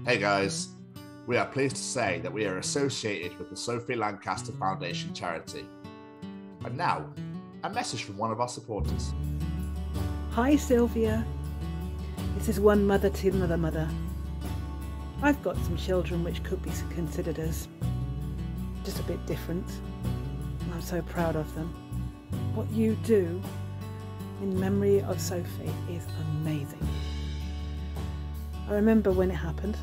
Hey guys, we are pleased to say that we are associated with the Sophie Lancaster Foundation charity. And now, a message from one of our supporters. Hi Sylvia, this is one mother to another mother. I've got some children which could be considered as just a bit different. I'm so proud of them. What you do in memory of Sophie is amazing. I remember when it happened,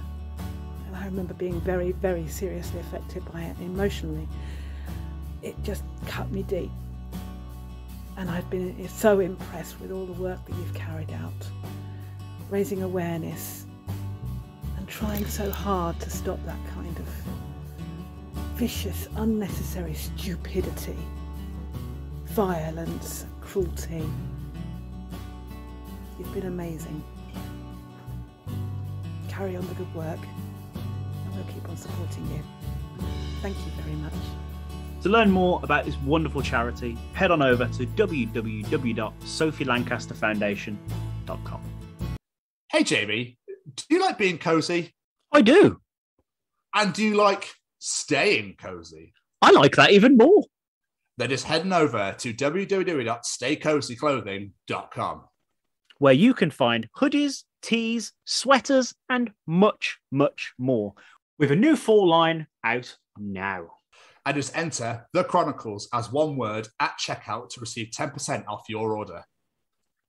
and I remember being very, very seriously affected by it emotionally. It just cut me deep. And I've been so impressed with all the work that you've carried out, raising awareness and trying so hard to stop that kind of vicious, unnecessary stupidity, violence, cruelty. You've been amazing. Carry on the good work, and we'll keep on supporting you. Thank you very much. To learn more about this wonderful charity, head on over to www.sophielancasterfoundation.com. Hey Jamie, do you like being cozy? I do. And do you like staying cozy? I like that even more. Then just heading over to www.staycozyclothing.com, where you can find hoodies, tees, sweaters, and much, much more, with a new fall line out now. And just enter The Chronicles as one word at checkout to receive 10% off your order.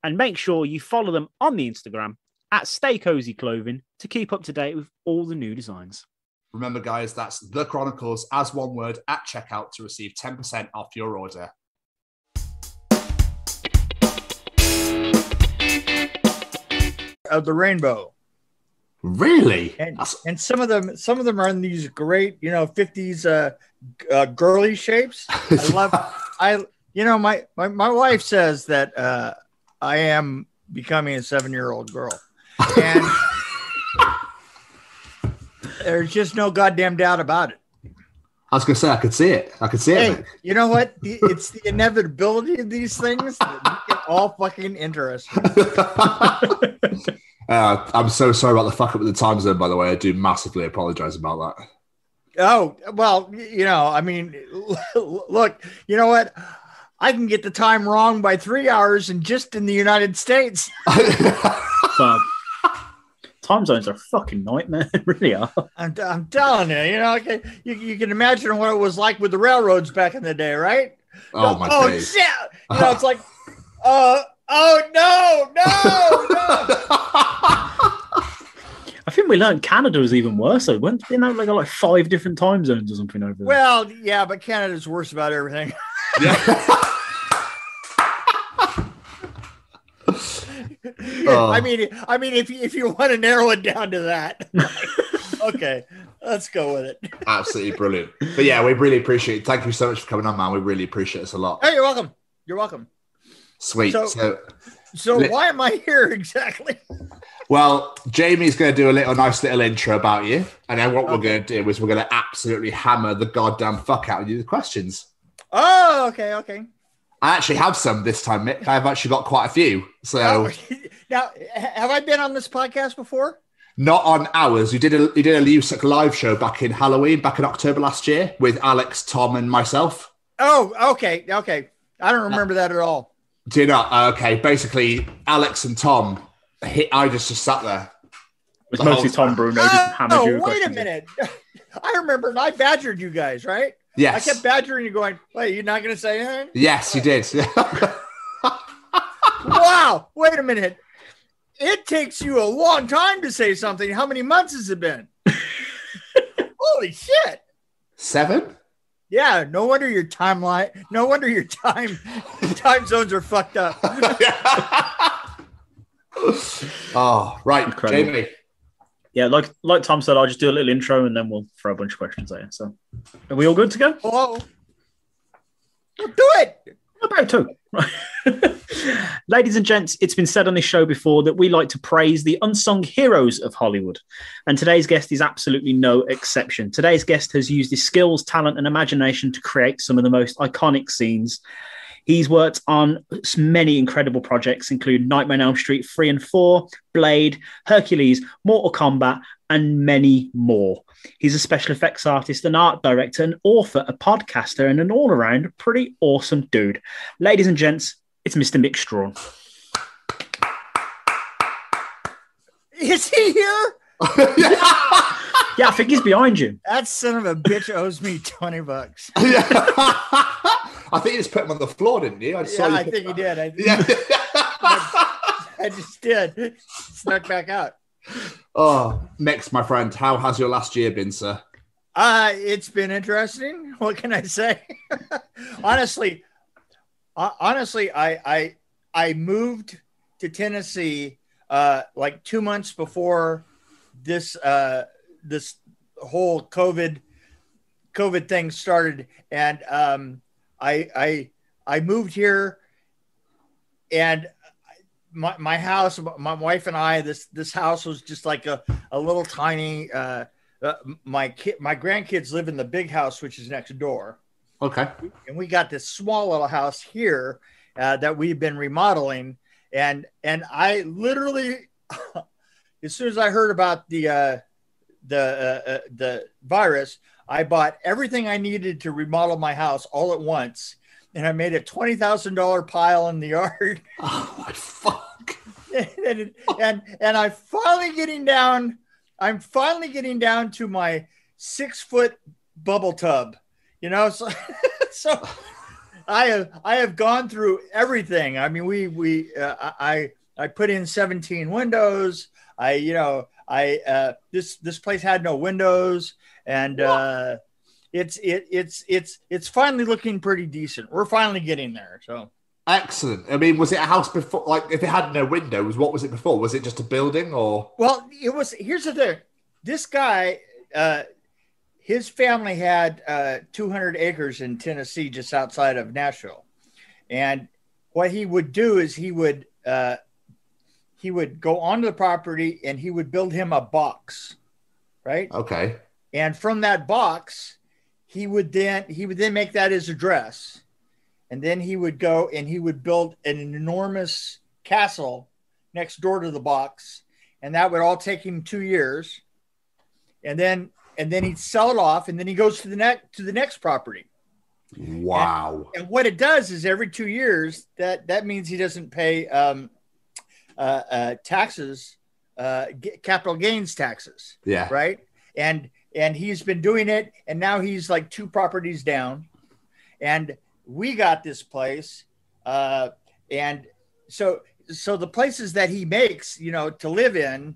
And make sure you follow them on the Instagram at Stay Cozy Clothing to keep up to date with all the new designs. Remember, guys, that's The Chronicles as one word at checkout to receive 10% off your order. Of the rainbow. Really? And some of them are in these great, 50s girly shapes. My wife says that I am becoming a 7-year-old girl. And there's just no goddamn doubt about it. I was going to say, I could see it. Hey, you know what? It's the inevitability of these things that make it all fucking interesting. I'm so sorry about the fuck up with the time zone, by the way. I do massively apologize about that. Oh, well, look, you know what? I can get the time wrong by 3 hours and just in the United States. Time zones are a fucking nightmare. They really are. I'm telling you, you can imagine what it was like with the railroads back in the day, right? My days. Shit. It's like, oh, no. I think we learned Canada was even worse, though. Weren't they? They got like 5 different time zones or something over there. Well, yeah, but Canada's worse about everything. Yeah. I mean, if you want to narrow it down to that, okay, let's go with it. Absolutely brilliant. But yeah, we really appreciate it. Thank you so much for coming on, man. We really appreciate this a lot. Hey, you're welcome. You're welcome. Sweet. So why am I here exactly? Well, Jamie's going to do a nice little intro about you, and then what we're going to do is we're going to absolutely hammer the goddamn fuck out of you with questions. Oh, okay. I actually have some this time, Mick. I've actually got quite a few. So now, have I been on this podcast before? Not on ours. You did a USUK live show back in October last year with Alex, Tom, and myself. Oh, okay. I don't remember that at all. Do you not? Okay. Basically, Alex and Tom. I just sat there. It was mostly Tom Bruno. Wait a minute. I remember, and I badgered you guys, right? Yes. I kept badgering you, going, "Wait, you're not going to say anything?" Yes, you did. Wow. Wait a minute. It takes you a long time to say something. How many months has it been? Holy shit. 7? Yeah. No wonder your timeline. No wonder your time zones are fucked up. Oh, right. Incredible. Jamie. Yeah, like Tom said, I'll just do a little intro and then we'll throw a bunch of questions at you. So, are we all good to go? Hello. Well, do it. About 2. Right. Ladies and gents, it's been said on this show before that we like to praise the unsung heroes of Hollywood. And today's guest is absolutely no exception. Today's guest has used his skills, talent, and imagination to create some of the most iconic scenes. He's worked on many incredible projects, including Nightmare on Elm Street 3 and 4, Blade, Hercules, Mortal Kombat, and many more. He's a special effects artist, an art director, an author, a podcaster, and an all-around pretty awesome dude. Ladies and gents, it's Mr. Mick Strawn. Is he here? Yeah, I think he's behind you. That son of a bitch owes me $20. Yeah. I think you just put him on the floor, didn't you? I think he did. I just did. Snuck back out. Oh, Mick, my friend, how has your last year been, sir? It's been interesting. What can I say? honestly, I moved to Tennessee like 2 months before this whole COVID thing started, and I moved here, and my house, my wife and I, this house was just like a little tiny. My grandkids live in the big house, which is next door. Okay. And we got this small little house here that we've been remodeling, and I literally, as soon as I heard about the virus, I bought everything I needed to remodel my house all at once. And I made a $20,000 pile in the yard. Oh my fuck! and I'm finally getting down. I'm finally getting down to my 6-foot bubble tub. You know, so I have gone through everything. I mean, I put in 17 windows. This place had no windows, and it's finally looking pretty decent. We're finally getting there. So excellent. I mean, was it a house before? Like, if it had no windows, what was it before? Was it just a building, or? Well, it was. Here's the thing. This guy, his family had 200 acres in Tennessee, just outside of Nashville, and what he would do is he would go onto the property and he would build him a box, right? Okay. And from that box, he would then make that his address, and then he would go and he would build an enormous castle next door to the box, and that would all take him 2 years, and then he'd sell it off, and then he goes to the next property. Wow! And what it does is every 2 years that means he doesn't pay taxes, capital gains taxes. Yeah. Right. And he's been doing it, and now he's like 2 properties down, and we got this place. And so the places that he makes, to live in,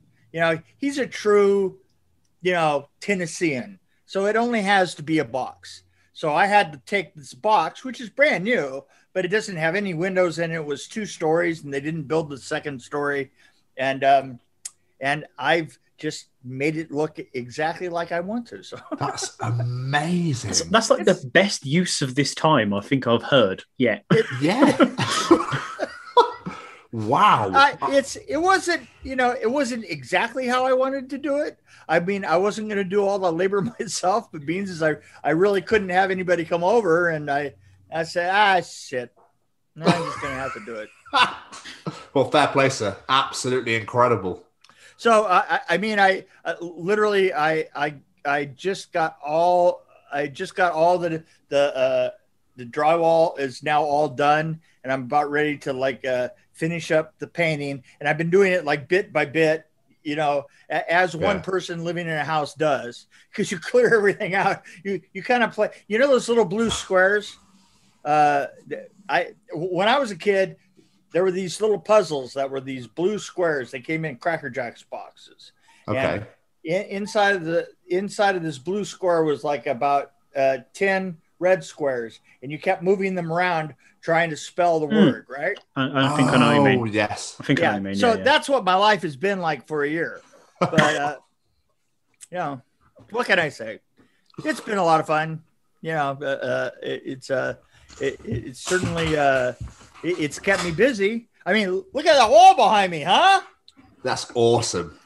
he's a true, Tennessean. So it only has to be a box. So I had to take this box, which is brand new, but it doesn't have any windows in it. It was 2 stories, and they didn't build the second story. And I've just made it look exactly like I want to. So that's amazing. That's like the best use of this time I think I've heard yet. Yeah. Wow. It wasn't exactly how I wanted to do it. I mean, I wasn't going to do all the labor myself, but beans is I really couldn't have anybody come over, and I said, shit, no, I'm just going to have to do it. Well, fair play, sir. Absolutely incredible. So I just got all the drywall is now all done, and I'm about ready to finish up the painting, and I've been doing it like bit by bit, as one person living in a house does, because you clear everything out. You kind of play, those little blue squares. When I was a kid, there were these little puzzles that were these blue squares. They came in Cracker Jacks boxes. Okay. And inside of this blue square was like about 10 red squares, and you kept moving them around trying to spell the word, right? I think I know what you mean. Oh, yes. I think I know what you mean. So yeah. that's what my life has been like for a year. But, what can I say? It's been a lot of fun. It's certainly, it's kept me busy. I mean, look at that wall behind me, huh? That's awesome.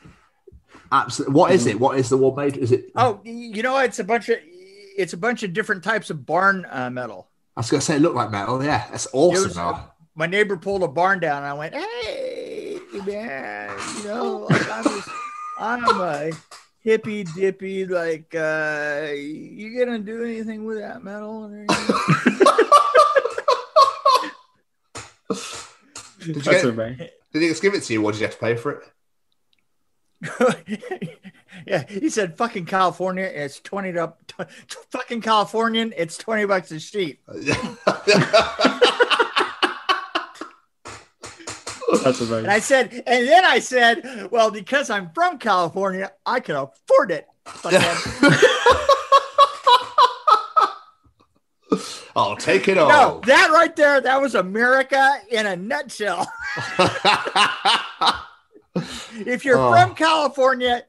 Absolutely. What is it? What is the wall made? Is it? Oh, it's a bunch of different types of barn metal. I was going to say, it looked like metal. Yeah, that's awesome. My neighbor pulled a barn down, and I went, "Hey, man, hippy dippy, like, you gonna do anything with that medal? Did he just give it to you, or did you have to pay for it? Yeah, he said, "Fucking California, it's fucking Californian, it's $20 a sheet." That's amazing. And then I said, well, because I'm from California, I can afford it. I'll take it all. No, that right there, that was America in a nutshell. If you're from California,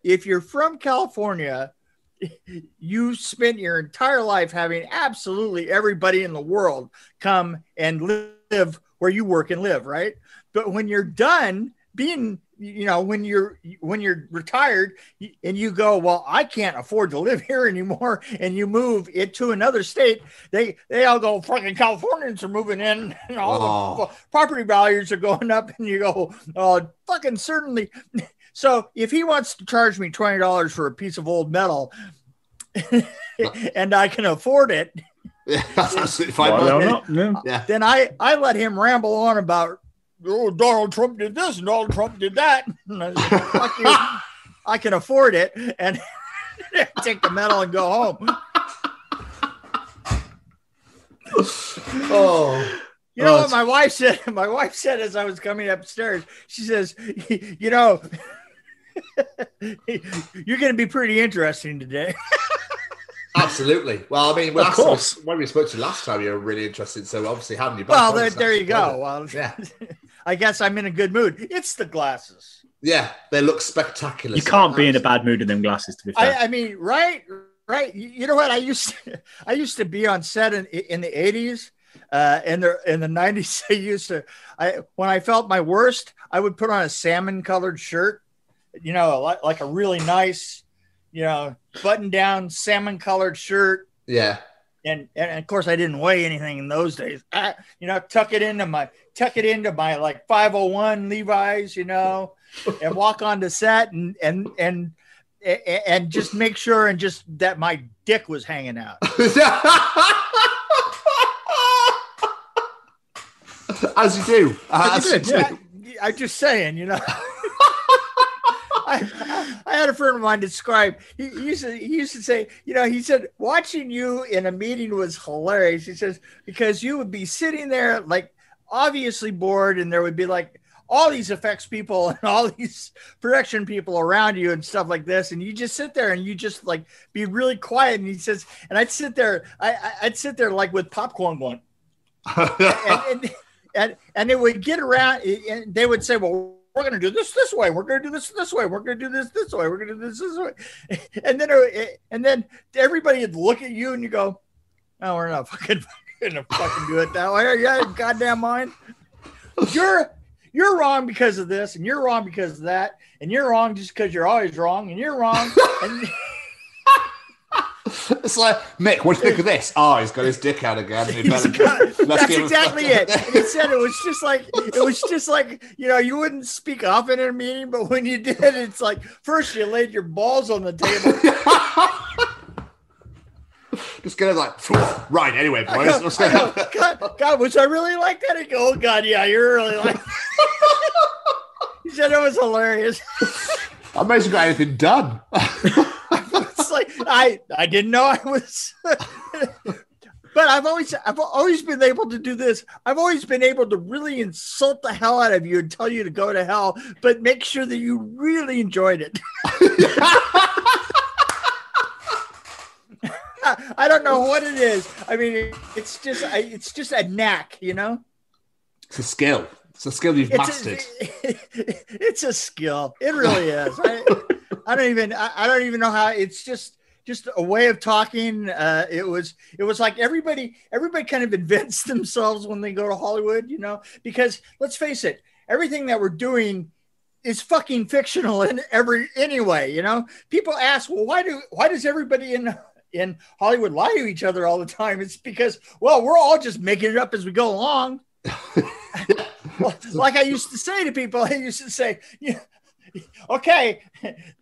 you spent your entire life having absolutely everybody in the world come and live where you work and live, right? But when you're done being, when you're retired and you go, well, I can't afford to live here anymore, and you move it to another state, they all go, fucking Californians are moving in, and all the property values are going up, and you go, oh, fucking certainly. So if he wants to charge me $20 for a piece of old metal, and I can afford it, that's absolutely fine. Then I let him ramble on about, oh, Donald Trump did this and Donald Trump did that. Fuck you. I can afford it, and take the medal and go home. You know what my wife said? My wife said as I was coming upstairs, she says, you're going to be pretty interesting today. Absolutely. Well, I mean, of course, when we spoke to you last time, you were really interested. So obviously, having you back. Well, there you go. Well, yeah. I guess I'm in a good mood. It's the glasses. Yeah, they look spectacular. You can't be in a bad mood in them glasses, to be fair. I mean, right. You know what? I used to be on set in the 80s, in the 90s. When I felt my worst, I would put on a salmon-colored shirt. Like a really nice, button-down salmon-colored shirt. Yeah. And of course I didn't weigh anything in those days. Tuck it into my like 501 Levi's, and walk onto set and just make sure and just that my dick was hanging out. As you do. I'm just saying, I had a friend of mine describe. He used to say, he said watching you in a meeting was hilarious. He says because you would be sitting there like obviously bored, and there would be like all these effects people and all these production people around you and stuff like this, and you just sit there and you just like be really quiet. And he says, and I'd sit there like with popcorn going, and it would get around, and they would say, well, we're going to do this way. We're going to do this way. We're going to do this way. We're going to do this way. And then everybody would look at you and you go, oh, we're not fucking going to fucking do it that way. Are you out of your goddamn mind? You're wrong because of this, and you're wrong because of that, and you're wrong just because you're always wrong, and you're wrong. And it's like, Mick, what do you think of this? Oh, he's got his dick out again. That's exactly it. And he said it was just like, you wouldn't speak often in a meeting, but when you did, it's like, first you laid your balls on the table. Just get it like, right, anyway, boys. God, was I really like that? He go, oh, God, yeah, you're really like that. He said it was hilarious. I might as well got anything done. It's like I didn't know I was, but I've always been able to do this. I've always been able to really insult the hell out of you and tell you to go to hell, but make sure that you really enjoyed it. I don't know what it is. I mean, it's just a knack, It's a skill. It's a skill you've mastered. It's a skill. It really is. I don't even know how. It's just a way of talking. It was like everybody kind of invents themselves when they go to Hollywood, because let's face it, everything that we're doing is fucking fictional anyway. People ask, well, why does everybody in Hollywood lie to each other all the time? It's because, well, we're all just making it up as we go along. Like I used to say to people, okay,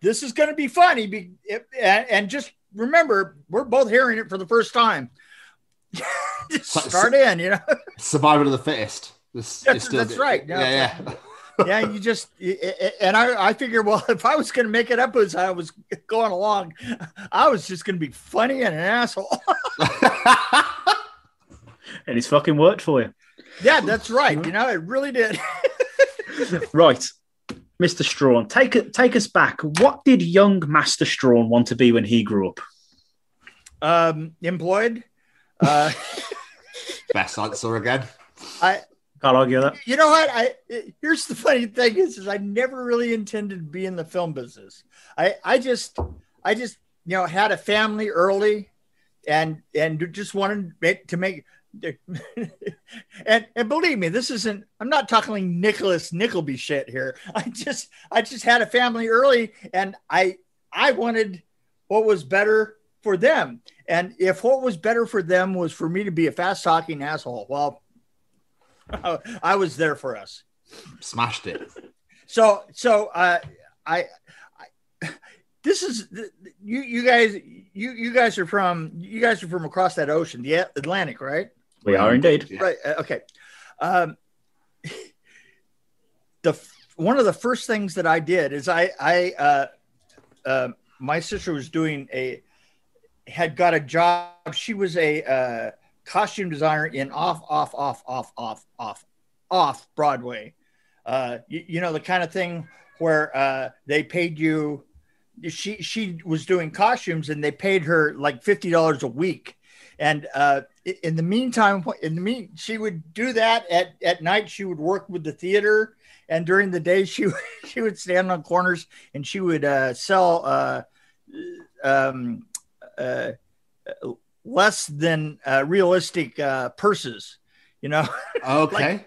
this is going to be funny. And just remember, we're both hearing it for the first time. Just start in, Survival of the fittest. That's right. Yeah. Yeah, you just, and I figured, well, if I was going to make it up as I was going along, I was just going to be funny and an asshole. And it's fucking worked for you. Yeah, that's right. It really did. Right. Mr. Strawn, take us back. What did young Master Strawn want to be when he grew up? Employed. Best answer again. Can't argue that. You know what? Here's the funny thing is I never really intended to be in the film business. I just had a family early and just wanted to make and believe me, this isn't, I'm not talking like Nicholas Nickleby shit here. I just had a family early and I wanted what was better for them. And if what was better for them was for me to be a fast talking asshole, well, I was there for us. Smashed it. So this is you guys are from across that ocean, the Atlantic, right? We are indeed. Right. Okay. One of the first things that I did is my sister was had got a job. She was a costume designer in off Broadway. The kind of thing where they paid you. She was doing costumes and they paid her like $50 a week. And in the meantime, she would do that at night. She would work with the theater, and during the day she would stand on corners and she would sell less than realistic purses, Okay.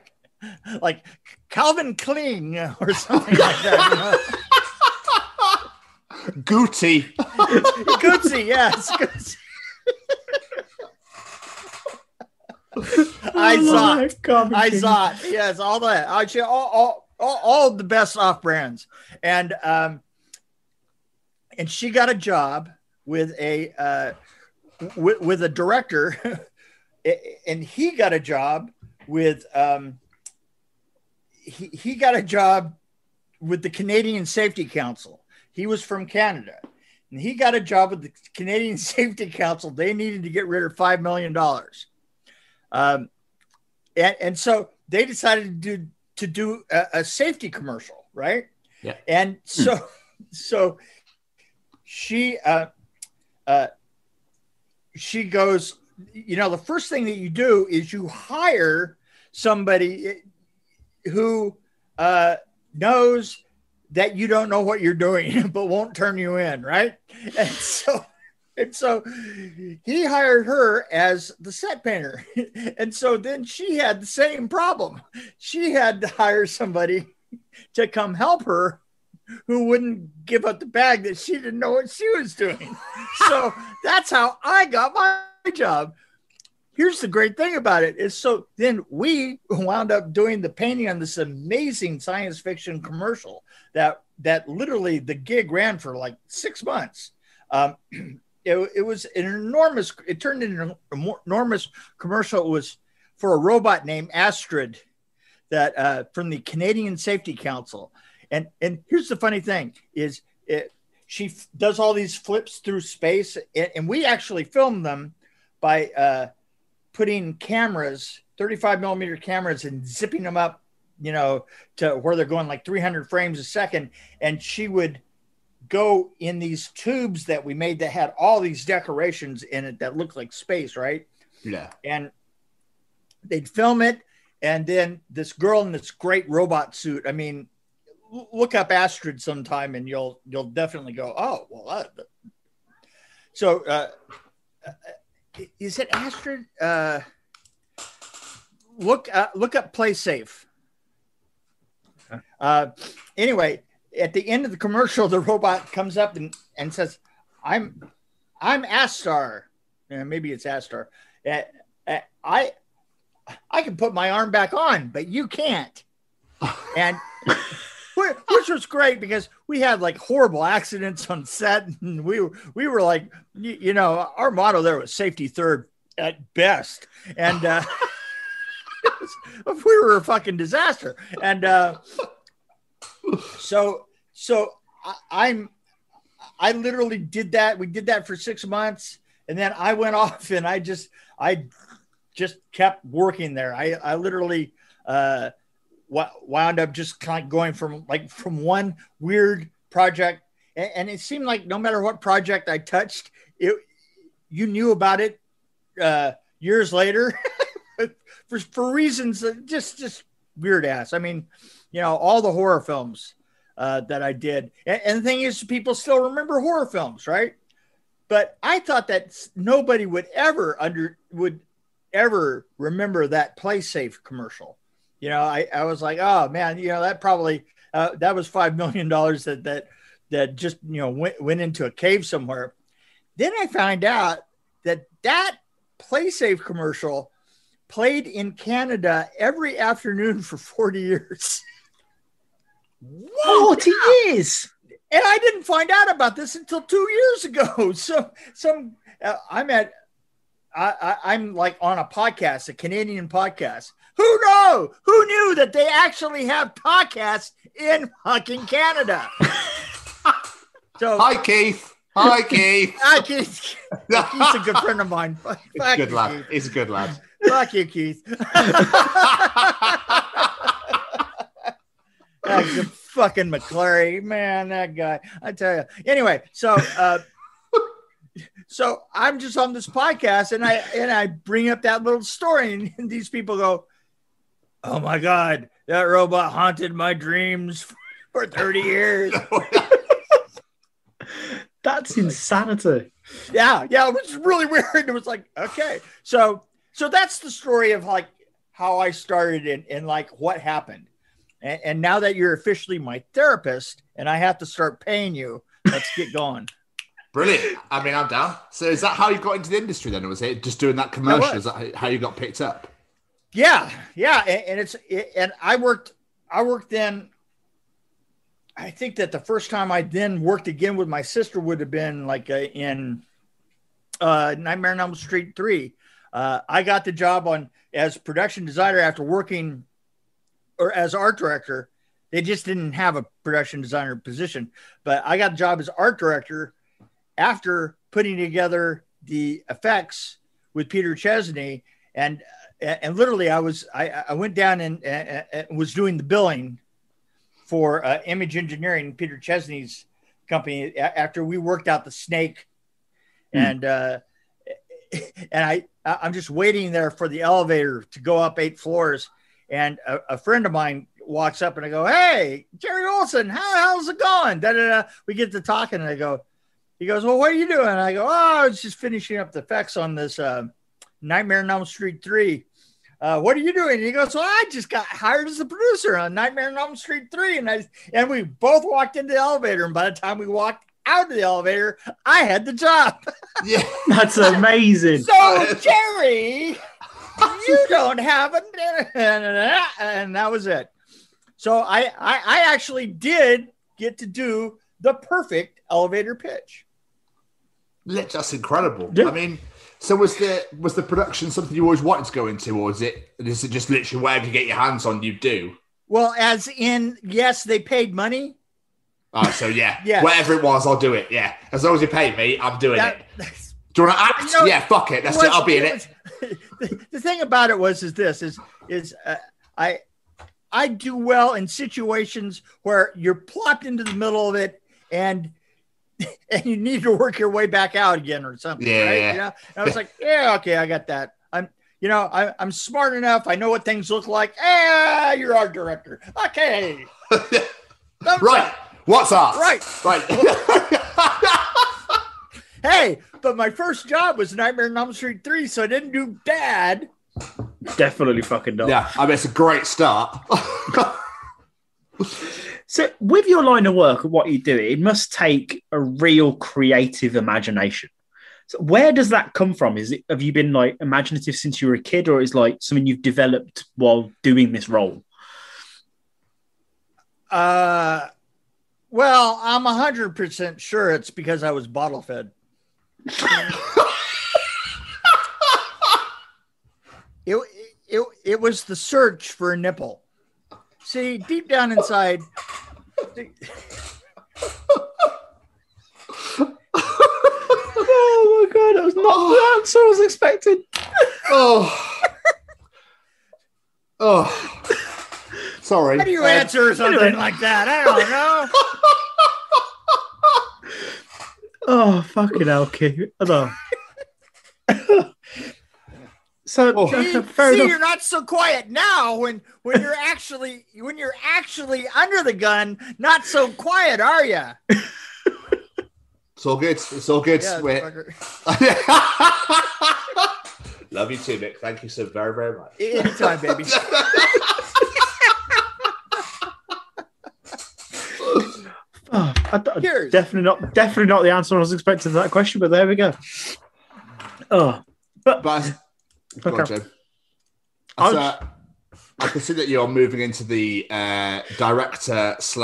like Calvin Klein or something like that. Gucci. Yes. Gucci. Izot. Yes, all that. Actually, all the best off brands. And she got a job with a director, and he got a job with he got a job with the Canadian Safety Council. He was from Canada, and he got a job with the Canadian Safety Council. They needed to get rid of $5 million. And so they decided to do a safety commercial, right? Yeah. And so she goes, the first thing that you do is you hire somebody who knows that you don't know what you're doing, but won't turn you in, right? And so he hired her as the set painter. And so then she had the same problem. She had to hire somebody to come help her who wouldn't give up the bag that she didn't know what she was doing. So that's how I got my job. Here's the great thing about it is so then we wound up doing the painting on this amazing science fiction commercial that literally the gig ran for like 6 months. It was an enormous, it turned into an enormous commercial. It was for a robot named Astrid that from the Canadian Safety Council. And here's the funny thing is she does all these flips through space, and we actually filmed them by putting cameras, 35 millimeter cameras, and zipping them up, to where they're going like 300 frames a second. And she would go in these tubes that we made that had all these decorations in it that looked like space, right? Yeah. And they'd film it, and then this girl in this great robot suit. I mean, look up Astrid sometime, and you'll definitely go, oh, well. So, is it Astrid? Look up Play Safe. Anyway, at the end of the commercial, the robot comes up and says, I'm Astar. Maybe it's Astar. I can put my arm back on, but you can't. And which was great because we had like horrible accidents on set, and we were like, you know, our motto there was safety third at best, and we were a fucking disaster. And so I literally did that. We did that for 6 months, and then I went off and I just kept working there. I literally wound up just kind of going from one weird project, and it seemed like no matter what project I touched, you knew about it years later for reasons that just weird ass. I mean, you know, all the horror films that I did, and the thing is, people still remember horror films, right? But I thought that nobody would ever remember that Play Safe commercial. You know, I was like, oh man, you know, that probably that was $5 million that just, you know, went into a cave somewhere. Then I found out that Play Safe commercial played in Canada every afternoon for 40 years. 40 years. And I didn't find out about this until 2 years ago. So I'm like on a podcast, a Canadian podcast. Who knew that they actually have podcasts in fucking Canada? So Hi, Keith. Hi, Keith. Hi, Keith. Keith's a good friend of mine. He's a good lad. Keith. He's a good lad. Fuck you, Keith. That's a fucking McClary, man. That guy, I tell you. Anyway, so I'm just on this podcast, and I bring up that little story, and these people go, "Oh my god, that robot haunted my dreams for 30 years." That's insanity. Yeah, it was really weird. It was like, okay, so that's the story of like how I started and like what happened. And now that you're officially my therapist and I have to start paying you, let's get going. Brilliant. I mean, I'm down. So is that how you got into the industry then? Or was it just doing that commercial? Is that how you got picked up? Yeah. And I worked then. I think that the first time I then worked again with my sister would have been like in Nightmare on Elm Street 3. I got the job as production designer after working, or as art director. They just didn't have a production designer position, but I got the job as art director after putting together the effects with Peter Chesney. And literally I went down and was doing the billing for Image Engineering, Peter Chesney's company, after we worked out the snake. And I'm just waiting there for the elevator to go up 8 floors. And a friend of mine walks up and I go, "Hey, Jerry Olson, how's it going?" We get to talking and he goes, "Well, what are you doing?" And I go, "Oh, I was just finishing up the effects on this Nightmare on Elm Street 3. What are you doing?" And he goes, "Well, I just got hired as the producer on Nightmare on Elm Street 3. And we both walked into the elevator. And by the time we walked out of the elevator, I had the job. Yeah, that's amazing. So, Jerry, you don't have a, and that was it. So I actually did get to do the perfect elevator pitch. That's incredible. Yeah. I mean, so was the production something you always wanted to go into, or is it just literally whatever you get your hands on, you do? Well, as in, yes, they paid money. Oh, so yeah, Yes. Whatever it was, I'll do it. Yeah, as long as you pay me, I'm doing it. Do you want to act? You know, yeah, fuck it. That's it. I'll be in it. The thing about it was I do well in situations where you're plopped into the middle of it and you need to work your way back out again or something. Yeah. Right? You know? And I was like, yeah, okay, I got that. I'm smart enough. I know what things look like. You're our director. Okay. Right. What's up? Right. Right. Hey, but my first job was Nightmare on Elm Street 3, so I didn't do bad. Definitely fucking not. Yeah, I mean, it's a great start. So with your line of work and what you do, it must take a real creative imagination. So where does that come from? Have you been like imaginative since you were a kid, or is like something you've developed while doing this role? Well, I'm 100% sure it's because I was bottle fed. It was the search for a nipple. See, deep down inside. Oh my god, that was not the answer I was expecting. Oh, sorry. How do you answer something like that? I don't know. Oh, fucking hell, Keith. So, see, you're not so quiet now when you're actually under the gun. Not so quiet, are you? It's all good. It's all good. Yeah, Love you too, Mick. Thank you so very, very much. Anytime, baby. Definitely not the answer I was expecting to that question, but there we go. But okay. I can see that you're moving into the director /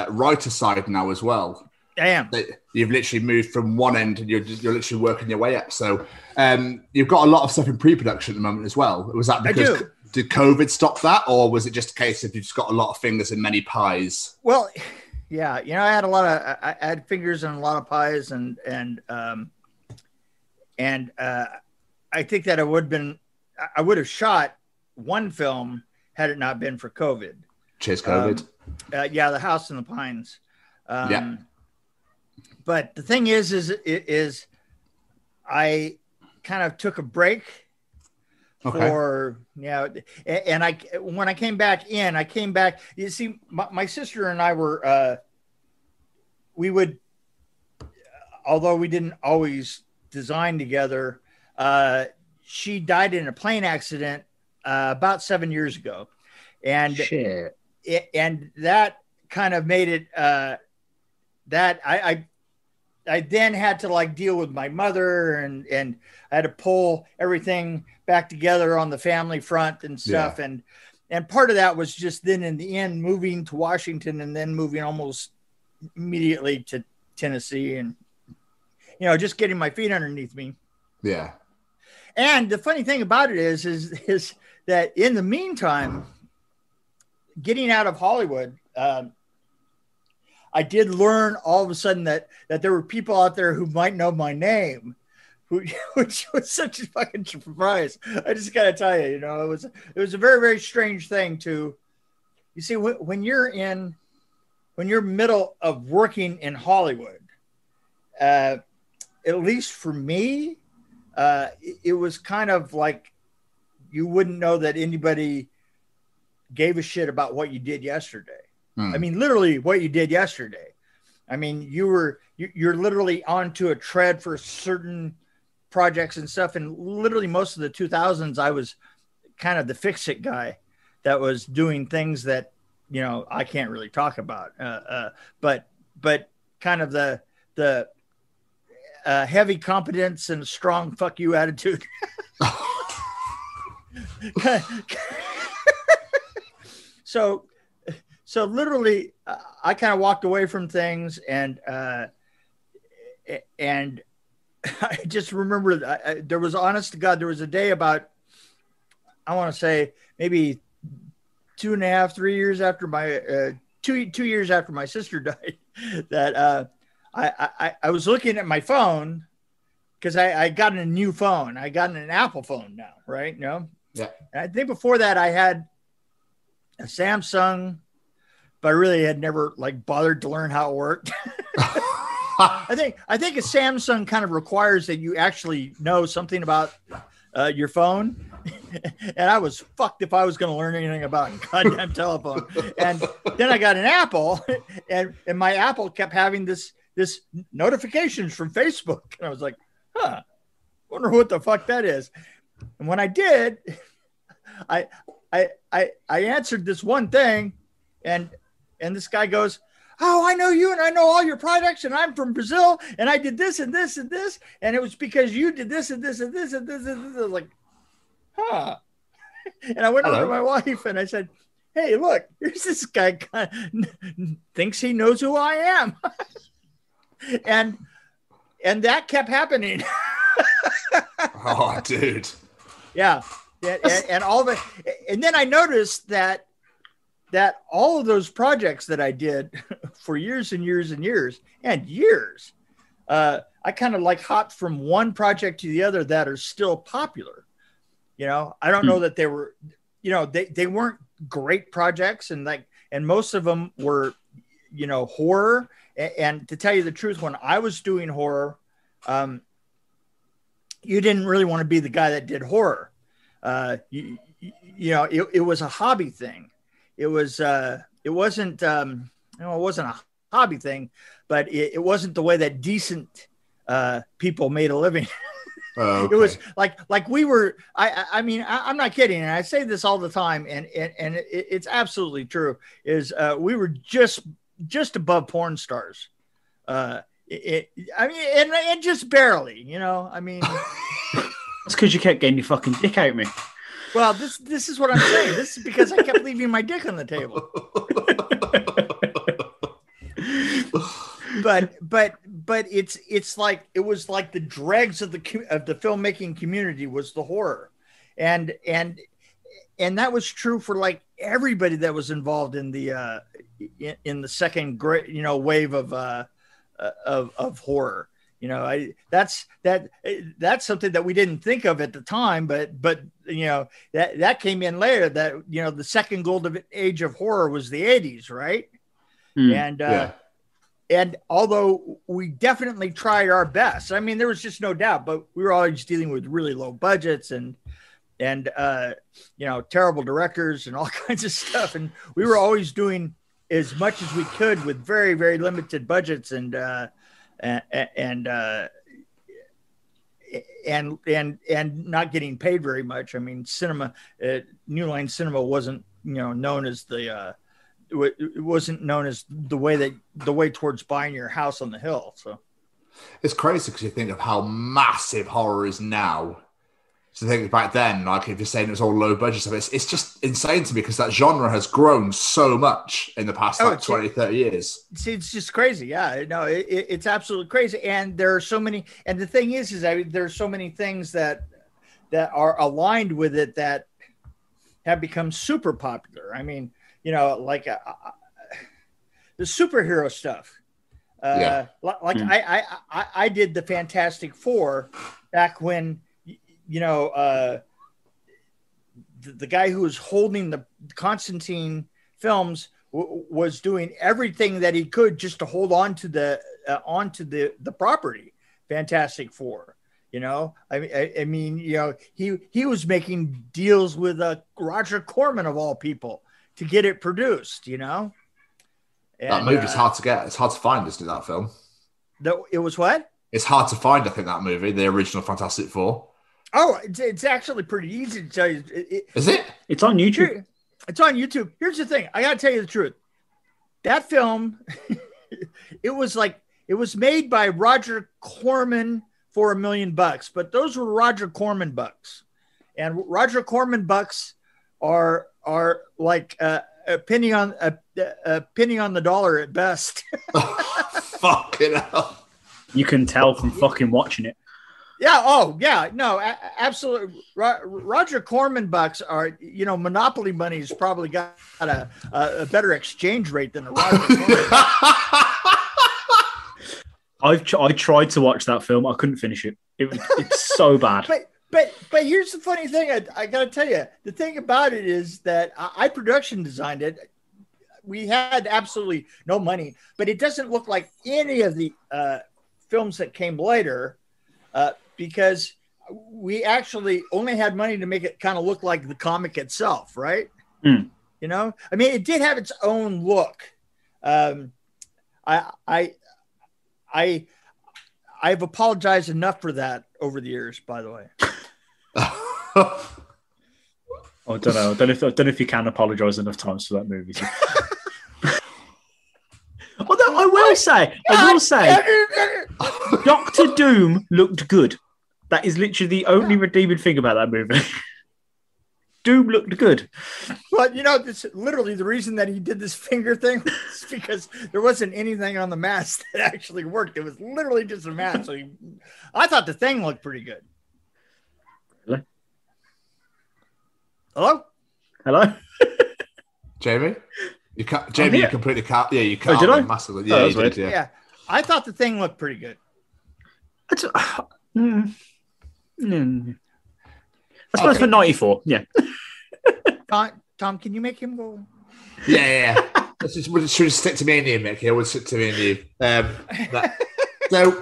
writer side now as well. I am. You've literally moved from one end and you're literally working your way up. So you've got a lot of stuff in pre-production at the moment as well. Was that because did COVID stop that, or was it just a case of you've just got a lot of fingers in many pies? Well, yeah, I had I had fingers in a lot of pies, and I think that I would have shot one film had it not been for COVID. Cheers, COVID. The House in the Pines. But the thing is I kind of took a break for, and when I came back, you see, my sister and I were, we would, although we didn't always design together, she died in a plane accident about 7 years ago. And, and that kind of made it, that I then had to deal with my mother and I had to pull everything back together on the family front and stuff. Yeah. And part of that was just then in the end, moving to Washington and then moving almost immediately to Tennessee and, just getting my feet underneath me. Yeah. And the funny thing about it is that in the meantime, getting out of Hollywood, I did learn all of a sudden that there were people out there who might know my name, which was such a fucking surprise. I just got to tell you, it was a very, very strange thing you see, when you're middle of working in Hollywood, at least for me, it was kind of like you wouldn't know that anybody gave a shit about what you did yesterday. I mean, literally what you did yesterday. I mean, you're literally onto a tread for certain projects and stuff. And literally most of the 2000s, I was kind of the fix-it guy that was doing things that, I can't really talk about. But kind of the heavy competence and strong fuck you attitude. So literally, I kind of walked away from things, and I just remember there was, honest to God, there was a day about, I want to say maybe 2.5-3 years after my 2 years after my sister died, that I was looking at my phone because I got a new phone. I got an Apple phone now, right? Yeah. And I think before that I had a Samsung, but I really had never bothered to learn how it worked. I think a Samsung kind of requires that you actually know something about your phone. And I was fucked if I was going to learn anything about a goddamn telephone. And then I got an Apple, and my Apple kept having this notifications from Facebook. And I was like, wonder what the fuck that is. And when I did, I answered this one thing, and this guy goes, "Oh, I know you, and I know all your projects, and I'm from Brazil, and I did this and this and this, and it was because you did this and this and this and this and this." I was like, And I went over to my wife and I said, hey, look, here's this guy thinks he knows who I am. and that kept happening. Oh, dude. Yeah. And all of it. And then I noticed that all of those projects that I did for years and years and years and years, I kind of like hopped from one project to the other that are still popular. You know, I don't know that they were, you know, they weren't great projects, and most of them were, you know, horror. And to tell you the truth, when I was doing horror, you didn't really want to be the guy that did horror. You know, it was a hobby thing. It wasn't a hobby thing, but it wasn't the way that decent people made a living. Okay. It was like we were. I mean, I'm not kidding, and I say this all the time, and it's absolutely true. Is we were just above porn stars. I mean, and just barely, you know. I mean, that's because you kept getting your fucking dick out of me. Well, this is what I'm saying. This is because I kept leaving my dick on the table. But it's like it was like the dregs of the filmmaking community was the horror, and that was true for like everybody that was involved in the second great, you know, wave of horror. You know, that's something that we didn't think of at the time, but you know, that came in later. That, you know, the second golden age of horror was the 80s, right? And although we definitely tried our best, I mean, there was just no doubt, but we were always dealing with really low budgets and you know, terrible directors and all kinds of stuff, and we were always doing as much as we could with very, very limited budgets and not getting paid very much. I mean, cinema, New Line Cinema wasn't, you know, known as it wasn't known as the way towards buying your house on the hill. So it's crazy because you think of how massive horror is now. So think back then, like if you're saying it was all low budget stuff, it's just insane to me because that genre has grown so much in the past 20, 30 years. It's just crazy. Yeah, no, it's absolutely crazy. And there are so many, and the thing is there are so many things that are aligned with it that have become super popular. I mean, you know, like the superhero stuff. I did the Fantastic Four back when, you know, the guy who was holding the Constantine films was doing everything that he could just to hold on to the property, Fantastic Four. You know, I mean, you know, he was making deals with Roger Corman of all people to get it produced. You know, and, that movie's hard to get. It's hard to find, isn't it? That film. It was what? It's hard to find. I think that movie, the original Fantastic Four. Oh, it's actually pretty easy to tell you. Is it? It's on YouTube. It's on YouTube. Here's the thing. I got to tell you the truth. That film, it was made by Roger Corman for $1 million, but those were Roger Corman bucks. And Roger Corman bucks are like a penny on the dollar at best. Fucking hell. You can tell from fucking watching it. Yeah. Oh, yeah. No, absolutely. Roger Corman bucks are, you know, Monopoly money's probably got a better exchange rate than a Roger Corman. I tried to watch that film. I couldn't finish it. It's so bad. But here's the funny thing. I got to tell you, the thing about it is that I production designed it. We had absolutely no money, but it doesn't look like any of the films that came later. Because we actually only had money to make it kind of look like the comic itself, right? You know, I mean, it did have its own look. I've apologized enough for that over the years, by the way. I don't know. I don't know if you can apologize enough times for that movie. Although I will say, Doctor Doom looked good. That is literally the only redeeming thing about that movie. do look good. Well, you know, this literally the reason that he did this finger thing is because there wasn't anything on the mask that actually worked. It was literally just a mask. So I thought the thing looked pretty good. Really? Hello? Jamie? You can't, Jamie, you completely can't. Yeah, you can't. Did I? Massively. Yeah, you did, Yeah. I thought the thing looked pretty good. I suppose for 94, yeah. Tom, can you make him go? Yeah. Should just stick to me and you, Mick. Yeah, we'll stick to me and you. So,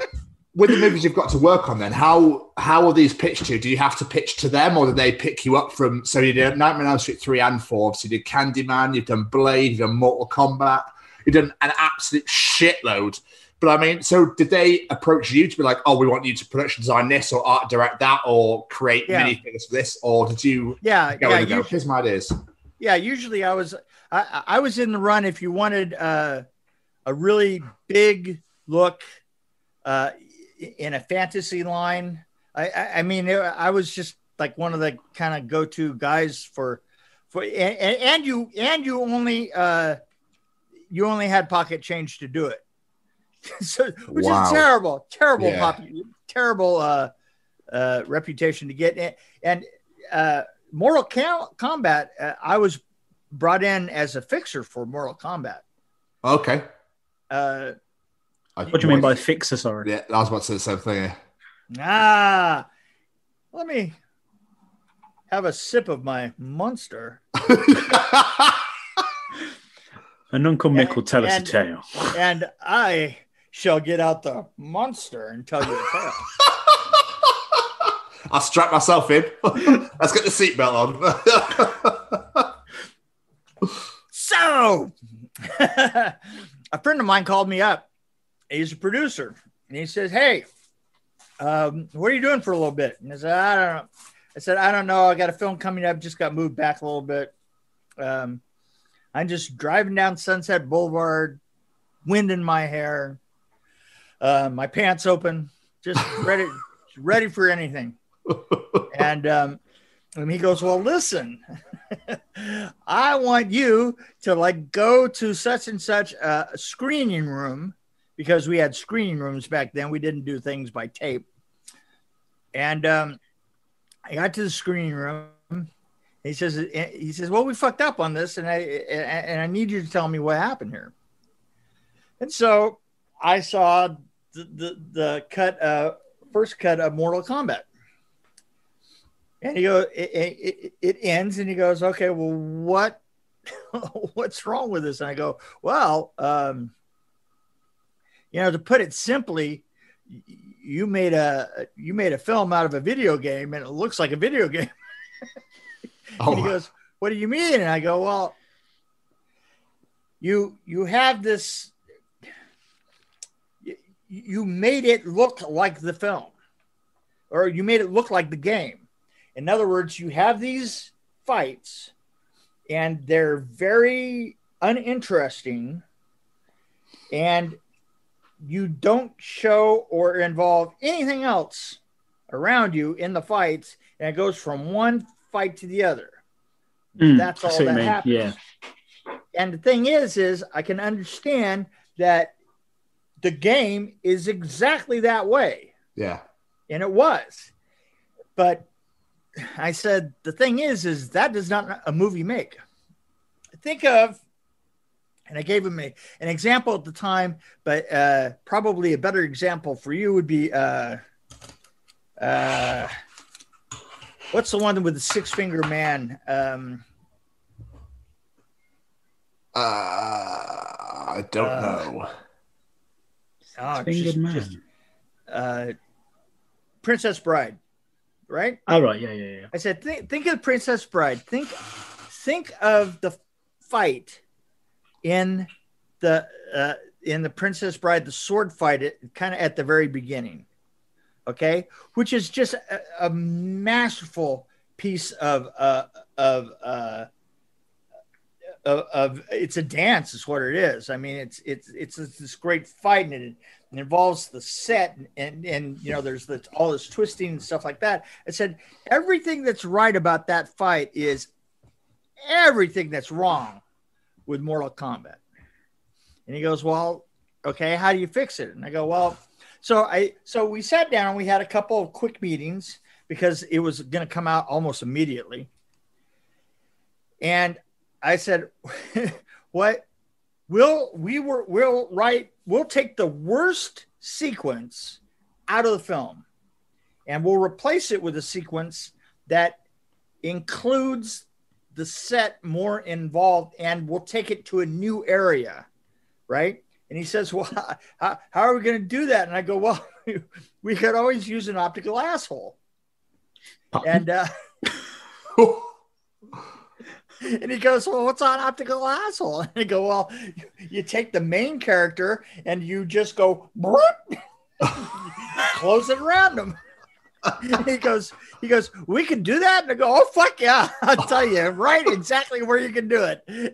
with the movies you've got to work on, then how are these pitched to you? Do you have to pitch to them, or do they pick you up from? So you did Nightmare on Elm Street 3 and 4. So you did Candyman, you've done Blade, you've done Mortal Kombat, you've done an absolute shitload. But I mean, so did they approach you to be like, oh, we want you to production design this or art direct that or create minifigures for this? Or did you go, here's my ideas? Yeah, usually I was in the run if you wanted a really big look in a fantasy line. I mean, I was just like one of the kind of go-to guys for and you only had pocket change to do it. So, which is terrible reputation to get. And Mortal Kombat, I was brought in as a fixer for Mortal Kombat. Okay. What do you mean by fixer? Sorry. Yeah, I was about to say the same thing. Let me have a sip of my Monster. And Uncle Mick will tell us a tale. And I shall get out the Monster and tell you a tale. I'll strap myself in. Let's get the seatbelt on. So, a friend of mine called me up. He's a producer. And he says, hey, what are you doing for a little bit? And I said, I don't know. I don't know. I got a film coming up. Just got moved back a little bit. I'm just driving down Sunset Boulevard, wind in my hair, my pants open, just ready for anything. And he goes, well, listen, I want you to like go to such and such a screening room, because we had screening rooms back then. We didn't do things by tape. And I got to the screening room. He says, well, we fucked up on this, and I need you to tell me what happened here. And so I saw the first cut of Mortal Kombat. And he goes, it ends, and he goes, okay, well, what's wrong with this? And I go, well, to put it simply, you made a film out of a video game, and it looks like a video game. And he goes, what do you mean? And I go, well, you have this, you made it look like the film, or you made it look like the game. In other words, you have these fights and they're very uninteresting, and you don't show or involve anything else around you in the fights. And it goes from one fight to the other. That's all that happens. Yeah. And the thing is I can understand that the game is exactly that way. Yeah. And it was. But I said, the thing is that does not a movie make. Think of, and I gave him an example at the time, but probably a better example for you would be what's the one with the six-finger man? I don't know. Six-fingered man. Princess Bride, right? Oh, right. Yeah. I said, think of Princess Bride. Think of the fight in the Princess Bride, the sword fight, kind of at the very beginning. Okay, which is just a masterful piece of it's a dance is what it is. I mean, it's this great fight, and involves the set and you know, there's all this twisting and stuff like that. I said, everything that's right about that fight is everything that's wrong with Mortal Kombat. And he goes, well, okay, how do you fix it? And I go, well, so we sat down, we had a couple of quick meetings because it was going to come out almost immediately. And I said, what? We'll take the worst sequence out of the film and we'll replace it with a sequence that includes the set more involved, and we'll take it to a new area. Right. And he says, well, how are we going to do that? And I go, well, we could always use an optical asshole. And, and he goes, well, what's an optical asshole? And I go, well, you take the main character and you just go, close it around him. He goes, we can do that? And I go, oh, fuck yeah. I'll tell you right exactly where you can do it.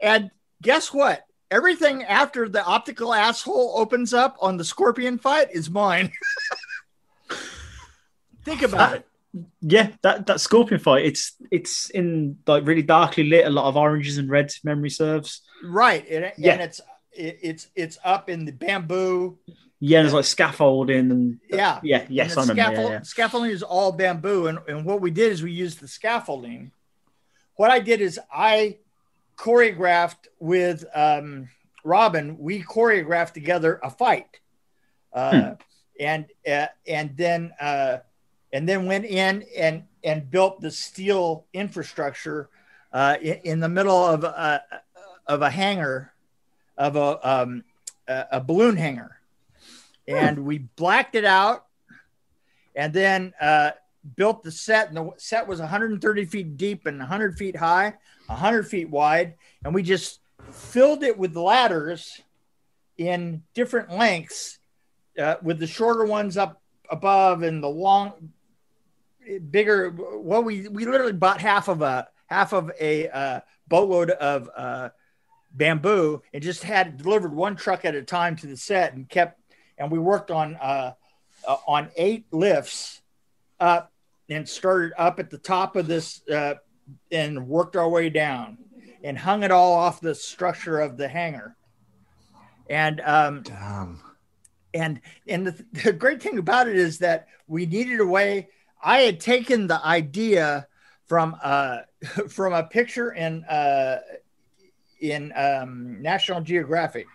And guess what? Everything after the optical asshole opens up on the Scorpion fight is mine. Think about it. Yeah, that Scorpion fight, it's in like really darkly lit, a lot of oranges and reds, if memory serves. Right. And it's up in the bamboo. Yeah, there's like scaffolding and yes, I remember. Scaffolding is all bamboo, and what we did is we used the scaffolding. What I did is I choreographed with Robin. We choreographed together a fight, and then went in and built the steel infrastructure in the middle of a hangar, of a balloon hangar. And we blacked it out and then built the set. And the set was 130 feet deep and 100 feet high, 100 feet wide. And we just filled it with ladders in different lengths, with the shorter ones up above and the long, bigger. Well, we literally bought half of a boatload of bamboo and just had delivered one truck at a time to the set and we worked on 8 lifts up and started up at the top of this and worked our way down and hung it all off the structure of the hangar. And and the great thing about it is that we needed a way. I had taken the idea from a picture in National Geographic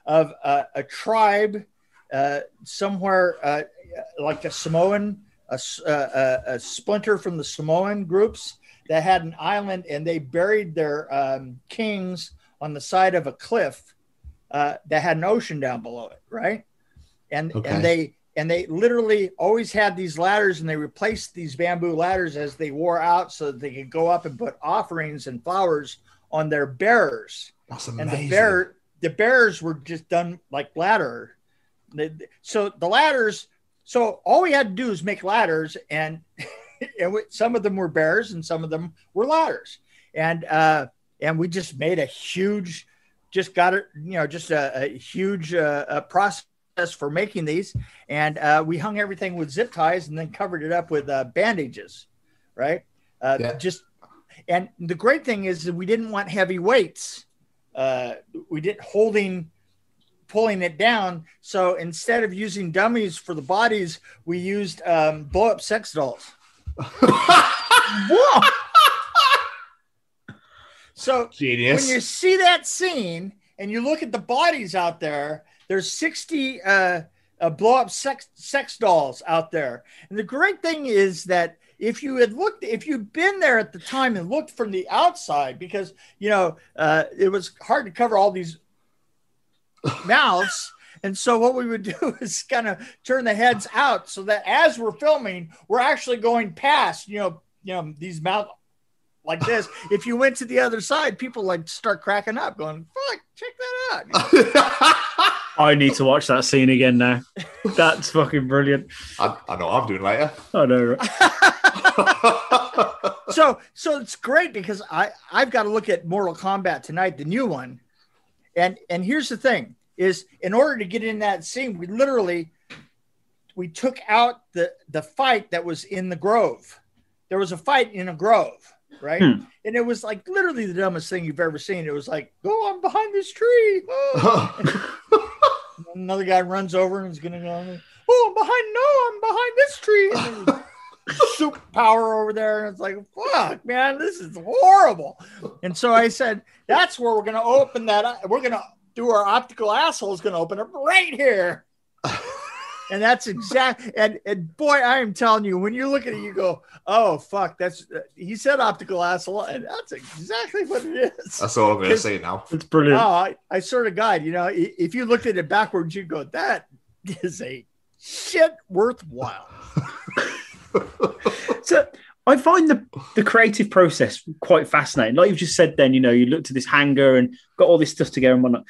of a tribe somewhere like a Samoan, a splinter from the Samoan groups that had an island, and they buried their kings on the side of a cliff that had an ocean down below it, right? And they literally always had these ladders, and they replaced these bamboo ladders as they wore out so that they could go up and put offerings and flowers on their bearers. That's amazing. And the bearers were just done like ladder. So the ladders, so all we had to do is make ladders, and some of them were bears and some of them were ladders. And we just made a huge, just got it, just a huge process for making these. And we hung everything with zip ties and then covered it up with bandages, right? And the great thing is that we didn't want heavy weights. We didn't pulling it down. So instead of using dummies for the bodies, we used blow up sex dolls. So genius. When you see that scene and you look at the bodies out there, there's 60 blow up sex dolls out there. And the great thing is that if you'd been there at the time and looked from the outside, because, it was hard to cover all these mouths. And so what we would do is kind of turn the heads out so that as we're filming, we're actually going past, these mouths like this. If you went to the other side, people start cracking up going, fuck, check that out. I need to watch that scene again now. That's fucking brilliant. I know what I'm doing later. I know. So it's great because I've got to look at Mortal Kombat tonight, the new one. And here's the thing is, in order to get in that scene, we took out the fight that was in the grove. There was a fight in a grove, right? And it was like literally the dumbest thing you've ever seen. It was like, oh, I'm behind this tree. Oh. Another guy runs over and is going to go, oh, I'm behind this tree. And there's super power over there. And it's like, fuck, man, this is horrible. And so I said, that's where we're going to open that. We're going to do our optical asshole is going to open up right here. And that's and boy, I am telling you, when you look at it, you go, oh, fuck, he said optical asshole, and that's exactly what it is. That's all I'm going to say now. It's brilliant. Oh, I sort of guide, if you looked at it backwards, you'd go, that is a shit worthwhile. So I find the creative process quite fascinating. Like you've just said then, you looked at this hangar and got all this stuff together and whatnot.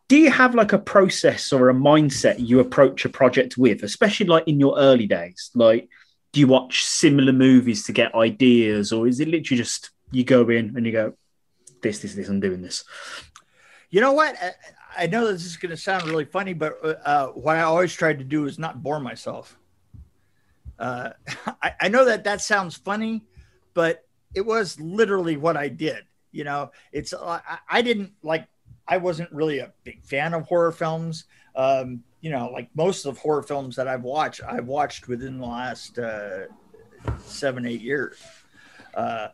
Do you have like a process or a mindset you approach a project with, especially like in your early days? Like, do you watch similar movies to get ideas, or is it literally just you go in and you go, this, I'm doing this? You know what? I know this is going to sound really funny, but what I always tried to do is not bore myself. I know that sounds funny, but it was literally what I did. It's I wasn't really a big fan of horror films. Like most of the horror films that I've watched within the last 7-8 years. I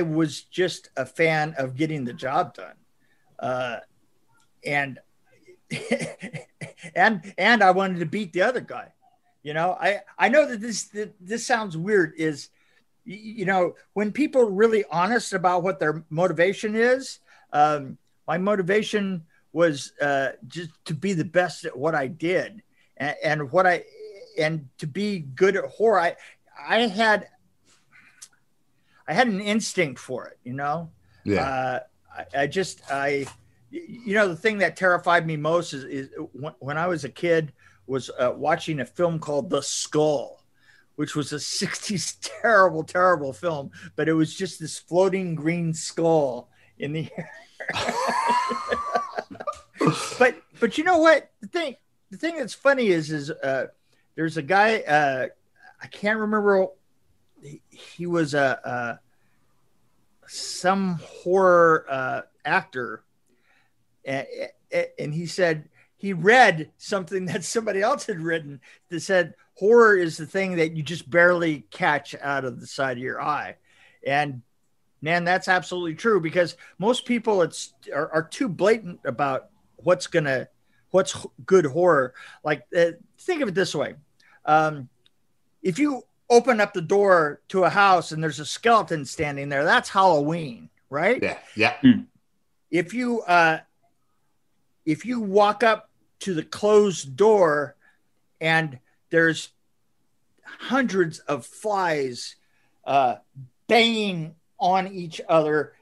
was just a fan of getting the job done. And I wanted to beat the other guy. I know that this sounds weird is, when people are really honest about what their motivation is, my motivation was just to be the best at what I did, and to be good at horror. I had an instinct for it, Yeah. The thing that terrified me most is when I was a kid was watching a film called The Skull, which was a 60s terrible, terrible film, but it was just this floating green skull in the air. but you know what? The thing that's funny is there's a guy, I can't remember. He was some horror actor, and he said he read something that somebody else had written that said horror is the thing that you just barely catch out of the side of your eye. And man, that's absolutely true, because most people are too blatant about what's good horror. Like, think of it this way. If you open up the door to a house and there's a skeleton standing there, that's Halloween, right? Yeah. Yeah. If you walk up to the closed door and there's hundreds of flies banging on each other,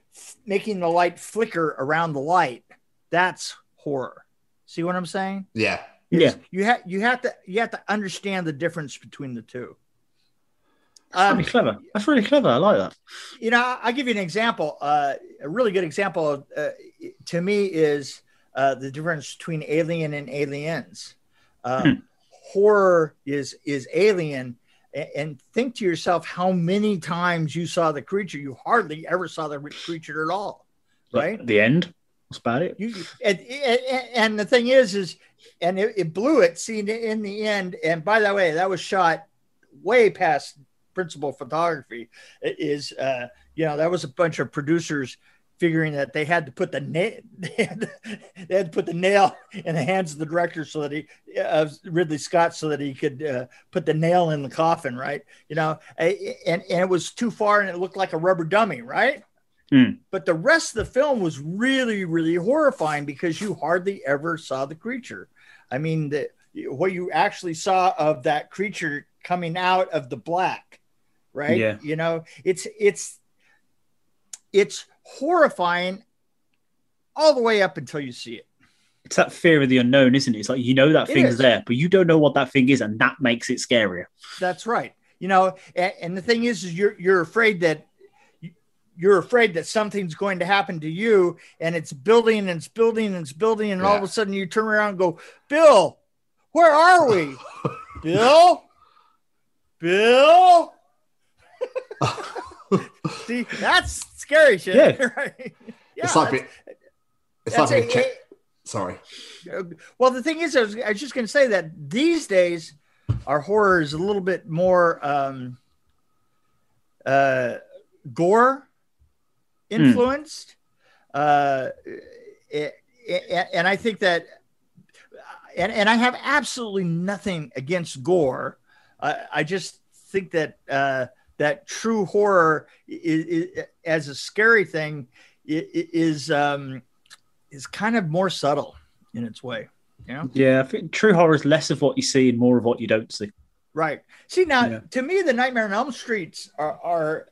making the light flicker around the light, that's horror. See what I'm saying? Yeah. Yeah. You have to understand the difference between the two. That's really clever. That's really clever. I like that. I'll give you an example. A really good example of, to me is the difference between Alien and Aliens. Horror is Alien. And think to yourself how many times you saw the creature. You hardly ever saw the creature at all, right? At the end, that's about it. And the thing is and it blew it. Seen in the end. And by the way, that was shot way past principal photography. That was a bunch of producers figuring that they had to put the nail in the hands of the director so that Ridley Scott, so that he could put the nail in the coffin, right? And it was too far and it looked like a rubber dummy, right? But the rest of the film was really, really horrifying because you hardly ever saw the creature. I mean, what you actually saw of that creature coming out of the black, right? Yeah. It's horrifying all the way up until you see it. It's that fear of the unknown, isn't it? It's like, that thing's there, but you don't know what that thing is, and that makes it scarier. That's right. And the thing is you're afraid that you're afraid that something's going to happen to you, and it's building and it's building and it's building, and all of a sudden you turn around and go, Bill, where are we? Bill? See, that's scary shit. Yeah. Right? Yeah, it's like sorry. Well, the thing is, I was just going to say that these days our horror is a little bit more gore influenced. And I think that, and I have absolutely nothing against gore. I just think that that true horror is as a scary thing is kind of more subtle in its way. You know? Yeah, I think true horror is less of what you see and more of what you don't see. Right. See, now, to me, the Nightmare on Elm Streets are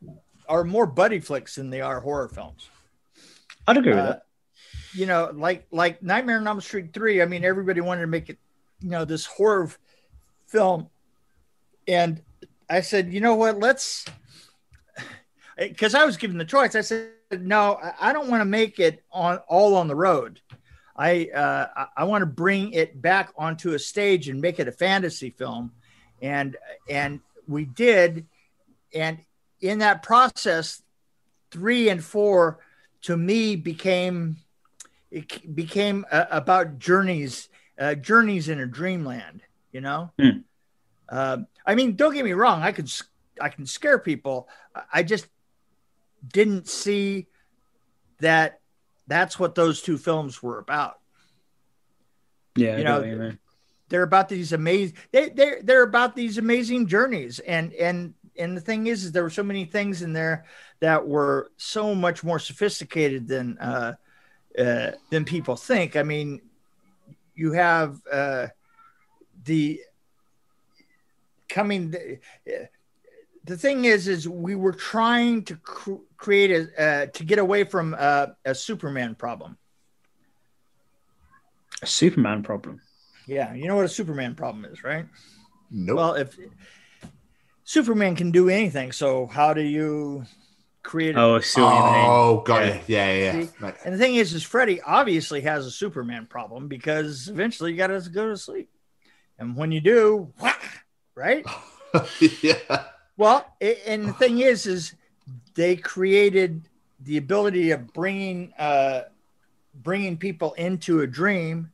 more buddy flicks than they are horror films. I'd agree with that. You know, like Nightmare on Elm Street 3, I mean, everybody wanted to make it, you know, this horror film. And I said, you know what, because I was given the choice. I said, no, I don't want to make it all on the road. I want to bring it back onto a stage and make it a fantasy film. And we did. And in that process, 3 and 4 to me became about journeys in a dreamland, you know? I mean, don't get me wrong. I can scare people. I just didn't see that that's what those two films were about. Yeah. You know, they're about these amazing, they're about these amazing journeys. And the thing is there were so many things in there that were so much more sophisticated than people think. I mean, you have the thing is we were trying to create to get away from a Superman problem. A Superman problem? Yeah. You know what a Superman problem is, right? Nope. Well, if Superman can do anything, so how do you create got it. Yeah. Right. And the thing is Freddy obviously has a Superman problem because eventually you got to go to sleep. And when you do, right? Yeah. Well, and the thing is they created the ability of bringing people into a dream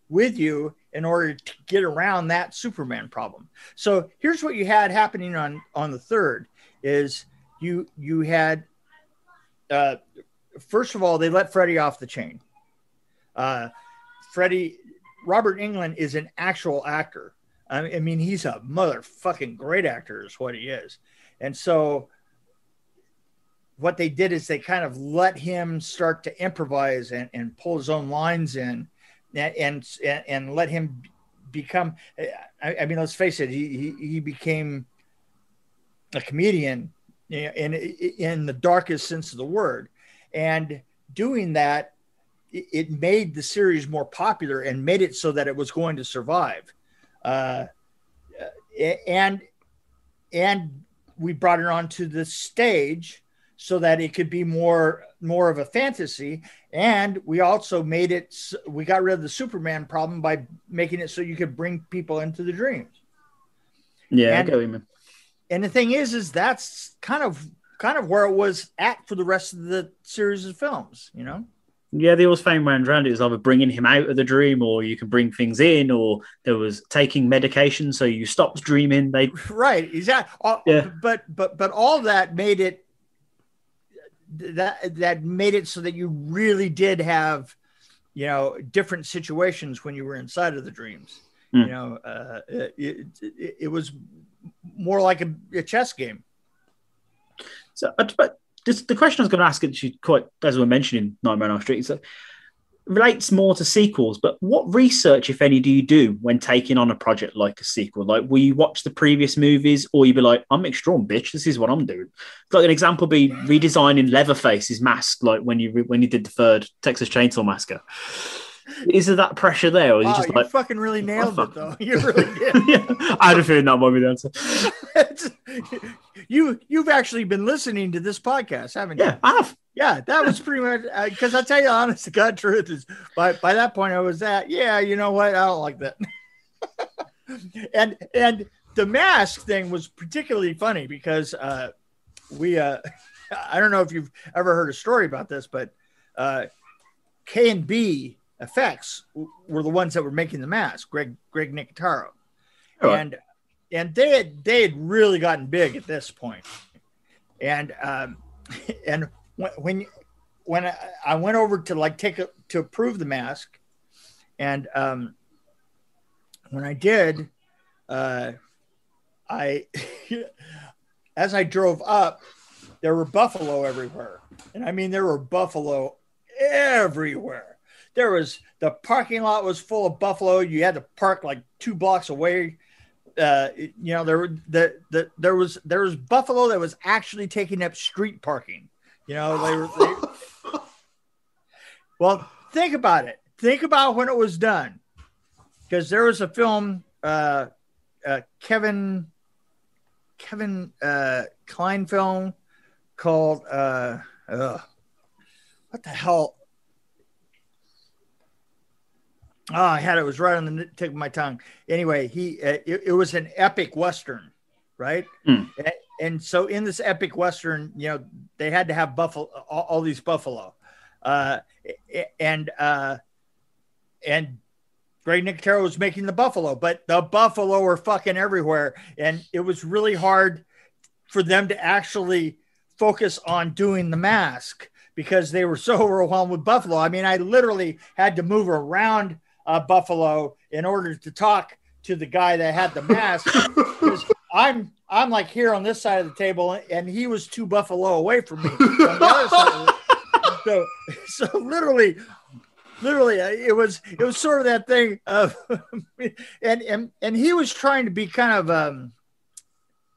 with you in order to get around that Superman problem. So here's what you had happening on the third is you had, first of all, they let Freddy off the chain. Robert Englund is an actual actor. I mean, he's a motherfucking great actor is what he is. And so what they did is they kind of let him start to improvise and pull his own lines in and let him become, I mean, let's face it, he became a comedian in the darkest sense of the word. And doing that, it made the series more popular and made it so that it was going to survive. And we brought it onto the stage so that it could be more of a fantasy. And we also we got rid of the Superman problem by making it so you could bring people into the dreams. Yeah, I get what you mean. And the thing is that's kind of where it was at for the rest of the series of films, you know? Yeah, they always found around it was either bringing him out of the dream, or you can bring things in, or there was taking medication so you stopped dreaming. Right, exactly. Yeah. But all that made it that made it so that you really did have, you know, different situations when you were inside of the dreams. You know, it was more like a chess game. So, but the question I was going to ask, actually, quite as we were mentioning Nightmare on Elm Street, so relates more to sequels. But what research, if any, do you do when taking on a project like a sequel? Like, will you watch the previous movies, or you be like, "I'm Mick Strawn, bitch. This is what I'm doing." Like an example, be redesigning Leatherface's mask, like when you did the third Texas Chainsaw Massacre. Is there that pressure there, or is just you fucking really nailed it, though. You really did. I had a feeling that might be the answer. You've actually been listening to this podcast, haven't you? Yeah, I have. Yeah, that was pretty much because I tell you, honest to God, truth is by that point I was at. Yeah, you know what? I don't like that. and the mask thing was particularly funny because we I don't know if you've ever heard a story about this, but K&B Effects were the ones that were making the mask. Greg Nicotero, and they had really gotten big at this point, and when I went over to to approve the mask, and when I did, as I drove up, there were buffalo everywhere, and I mean there were buffalo everywhere. The parking lot was full of buffalo. You had to park like 2 blocks away. There was buffalo that was actually taking up street parking. Well, think about it. Think about when it was done, because there was a film, Kevin Kline film called what the hell? Oh, I had it. It was right on the tip of my tongue. Anyway, it was an epic Western, right? And so in this epic Western, they had to have buffalo, all these buffalo, and Greg Nicotero was making the buffalo, but the buffalo were fucking everywhere, and it was really hard for them to actually focus on doing the mask because they were so overwhelmed with buffalo. I mean, I literally had to move around buffalo in order to talk to the guy that had the mask. I'm like here on this side of the table, and he was 2 buffalo away from me on the other side of it. So literally it was sort of that thing of and he was trying to be kind of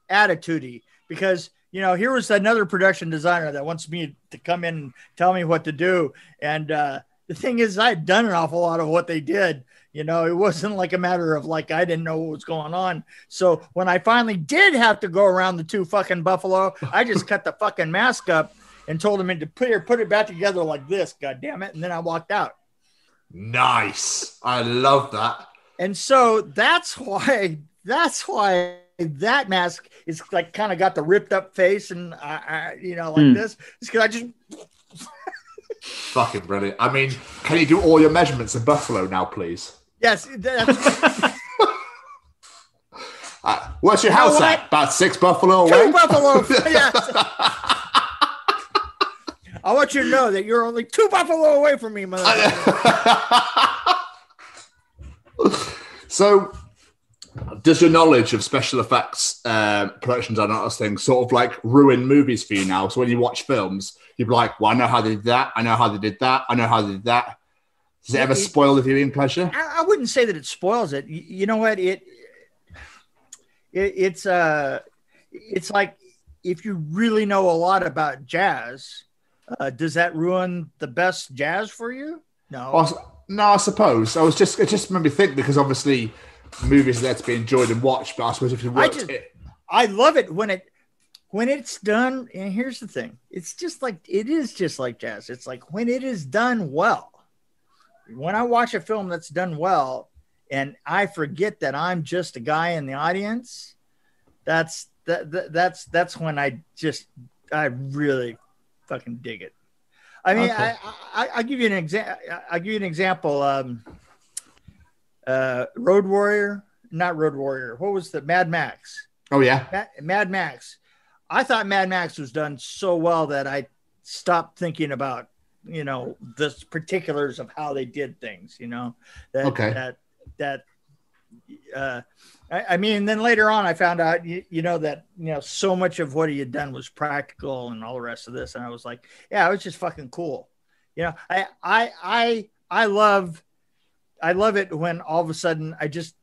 attitudey, because here was another production designer that wants me to come in and tell me what to do, and the thing is, I had done an awful lot of what they did. It wasn't like a matter of like I didn't know what was going on. So when I finally did have to go around the 2 fucking buffalo, I just cut the fucking mask up and told him to put it back together like this. God damn it! And then I walked out. Nice. I love that. And so that's why that mask is like kind of got the ripped up face and this. It's because I just. Fucking brilliant. I mean, can you do all your measurements in buffalo now, please? Yes. Where's your house at? About 6 buffalo away? 2 buffalo. Yes. I want you to know that you're only 2 buffalo away from me, motherfucker. So, does your knowledge of special effects, productions and other things sort of like ruin movies for you now? So when you watch films, you're like, well, I know how they did that. I know how they did that. I know how they did that. Does it ever spoil the viewing pleasure? I wouldn't say that it spoils it. You know what? It's like if you really know a lot about jazz, does that ruin the best jazz for you? No. No, I suppose. It just made me think, because obviously movies are there to be enjoyed and watched, but I suppose if you watch it. I love it when it's done. And here's the thing. It is just like jazz. It's like when it is done well. When I watch a film that's done well and I forget that I'm just a guy in the audience, that's when I really fucking dig it. I mean, okay. I'll give you an example. I'll give you an example. Road Warrior, not Road Warrior. What was the Mad Max? Oh yeah, Mad Max. I thought Mad Max was done so well that I stopped thinking about the particulars of how they did things. I mean, then later on, I found out, that, so much of what he had done was practical and all the rest of this. And I was like, yeah, it was just fucking cool. I love it when all of a sudden it's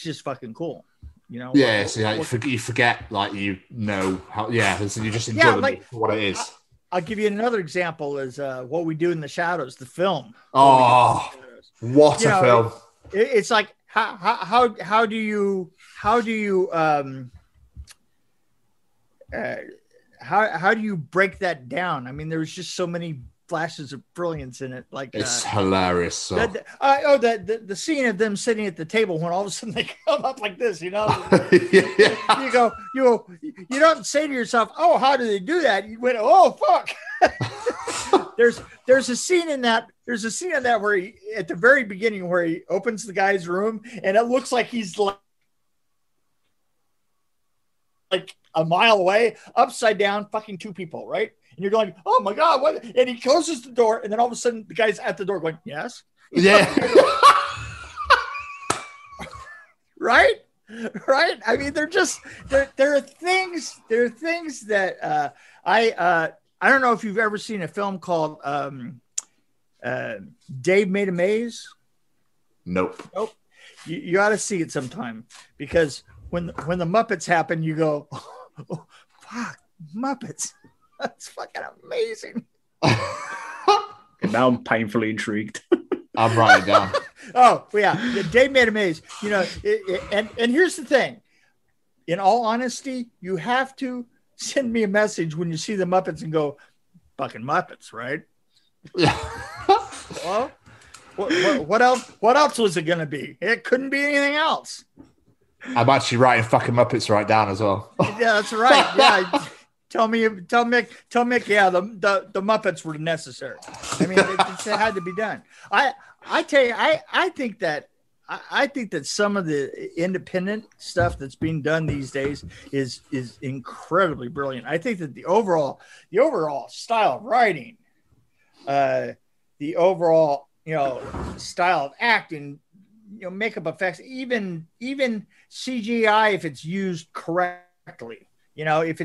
just fucking cool. Yeah. You forget, like, how, you just enjoy it for what it is. I'll give you another example is What We Do in the Shadows, the film. Oh, What a film! It's like how do you break that down? I mean, there's just so many flashes of brilliance in it. Like it's hilarious. So. The scene of them sitting at the table when all of a sudden they come up like this, you don't say to yourself, "Oh, how do they do that?" You went, "Oh, fuck." There's a scene in that. There's a scene in that where he, at the very beginning, where he opens the guy's room and it looks like he's like a mile away, upside down, fucking two people, right? And you're going, "Oh my God, what?" And he closes the door, and then all of a sudden the guy's at the door going, "Yes." Yeah. Right. I mean, there are things that I don't know if you've ever seen a film called Dave Made a Maze. Nope. You ought to see it sometime, because when the Muppets happen, you go, "Oh, fuck, Muppets. That's fucking amazing." Now I'm painfully intrigued. I'm writing down. Oh, yeah. Dave Made a Maze. And here's the thing. In all honesty, you have to send me a message when you see the Muppets and go, "Fucking Muppets," right? Yeah. Well, what else? What else was it going to be? It couldn't be anything else. I'm actually writing "fucking Muppets" right down as well. Yeah, that's right. Yeah. Tell Mick. Yeah, the Muppets were necessary. I mean, it had to be done. I tell you, I think that some of the independent stuff that's being done these days is incredibly brilliant. I think that the overall style of writing, the overall style of acting, makeup effects, even CGI, if it's used correctly, if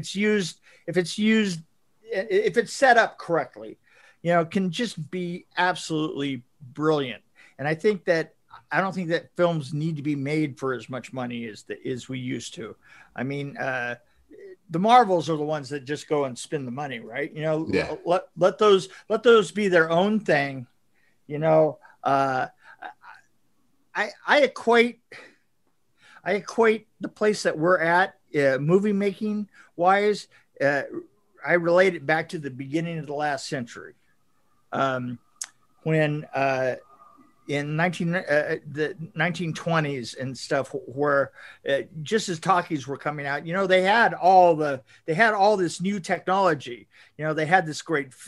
it's set up correctly, can just be absolutely brilliant. And I don't think that films need to be made for as much money as we used to. I mean, the Marvels are the ones that just go and spend the money, right? Yeah. Let those be their own thing. I equate the place that we're at, movie making wise. I relate it back to the beginning of the last century, when in the 1920s and stuff, where just as talkies were coming out, they had all this new technology. They had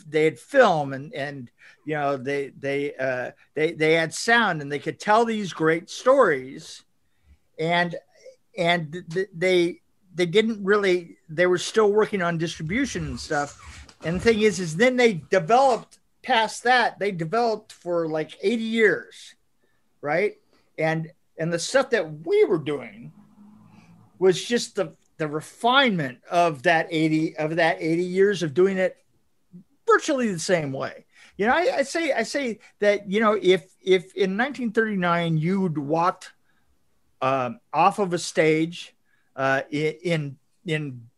they had film and they had sound, and they could tell these great stories, and they didn't really, they were still working on distribution and stuff. And the thing is then they developed past that. They developed for like 80 years. Right. And the stuff that we were doing was just the refinement of that 80 years of doing it virtually the same way. I say that, if in 1939 you'd walked off of a stage in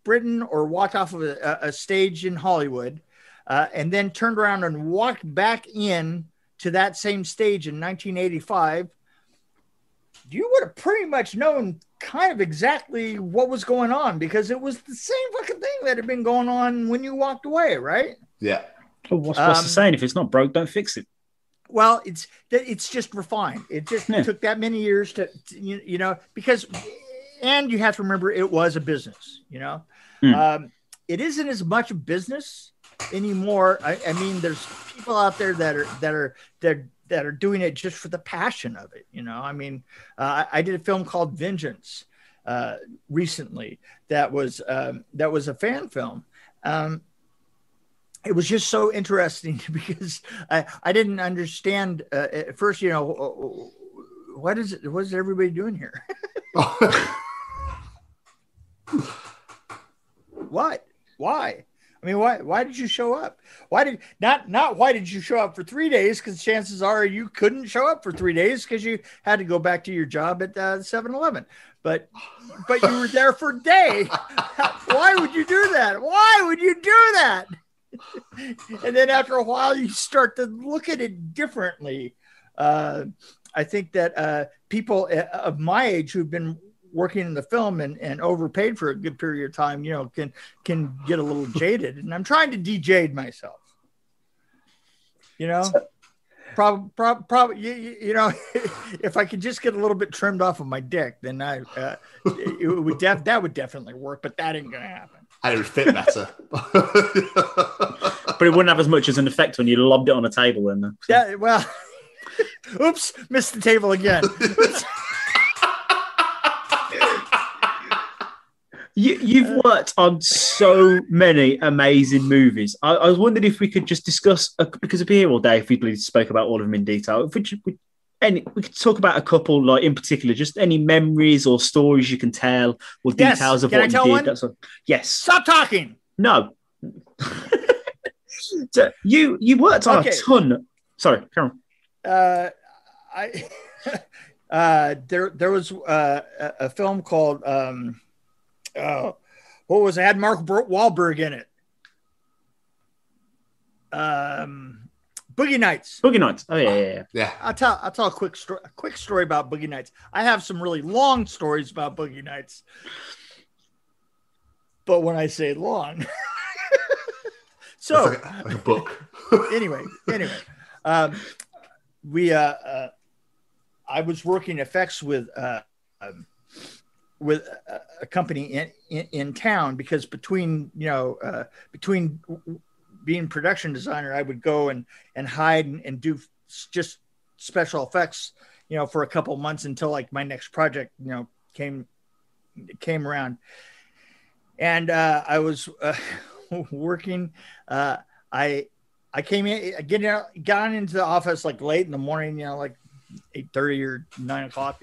Britain, or walked off of a stage in Hollywood, and then turned around and walked back in to that same stage in 1985, you would have pretty much known kind of exactly what was going on, because it was the same fucking thing that had been going on when you walked away, right? Yeah. Well, what's the saying? If it's not broke, don't fix it. Well, it's just refined. It just took that many years to because, and you have to remember, it was a business. It isn't as much a business anymore. I mean, there's people out there that are doing it just for the passion of it. I mean, I did a film called Vengeance recently. That was a fan film. It was just so interesting because I didn't understand at first, what is everybody doing here? What? Why? I mean, why did you show up? Why did you show up for 3 days? Because chances are you couldn't show up for 3 days because you had to go back to your job at 7-Eleven. But you were there for a day. Why would you do that? Why would you do that? And then after a while, you start to look at it differently. I think that people of my age who've been working in the film and overpaid for a good period of time, can get a little jaded. And I'm trying to de-jade myself. Probably, if I could just get a little bit trimmed off of my dick, then that would definitely work. But that ain't gonna happen. And it would fit better. But it wouldn't have as much as an effect when you lobbed it on a table. Then, so. Yeah, well, oops, missed the table again. You've worked on so many amazing movies. I was wondering if we could just discuss, because it'd be here all day if we spoke about all of them in detail. If we could talk about a couple, like in particular, just any memories or stories you can tell, or details of what you did. That's yes. Stop talking. No. So you worked on a ton. Sorry, come on. There was a film called what was it? Had Mark Wahlberg in it. Boogie Nights. Boogie Nights. Oh yeah. I'll tell a quick story about Boogie Nights. I have some really long stories about Boogie Nights, but when I say long, so like a book. anyway, I was working effects with a company in town, because between being production designer, I would go and hide and do just special effects, for a couple of months until like my next project, came around. And I was working. I came in, got into the office like late in the morning, like 8:30 or 9 o'clock,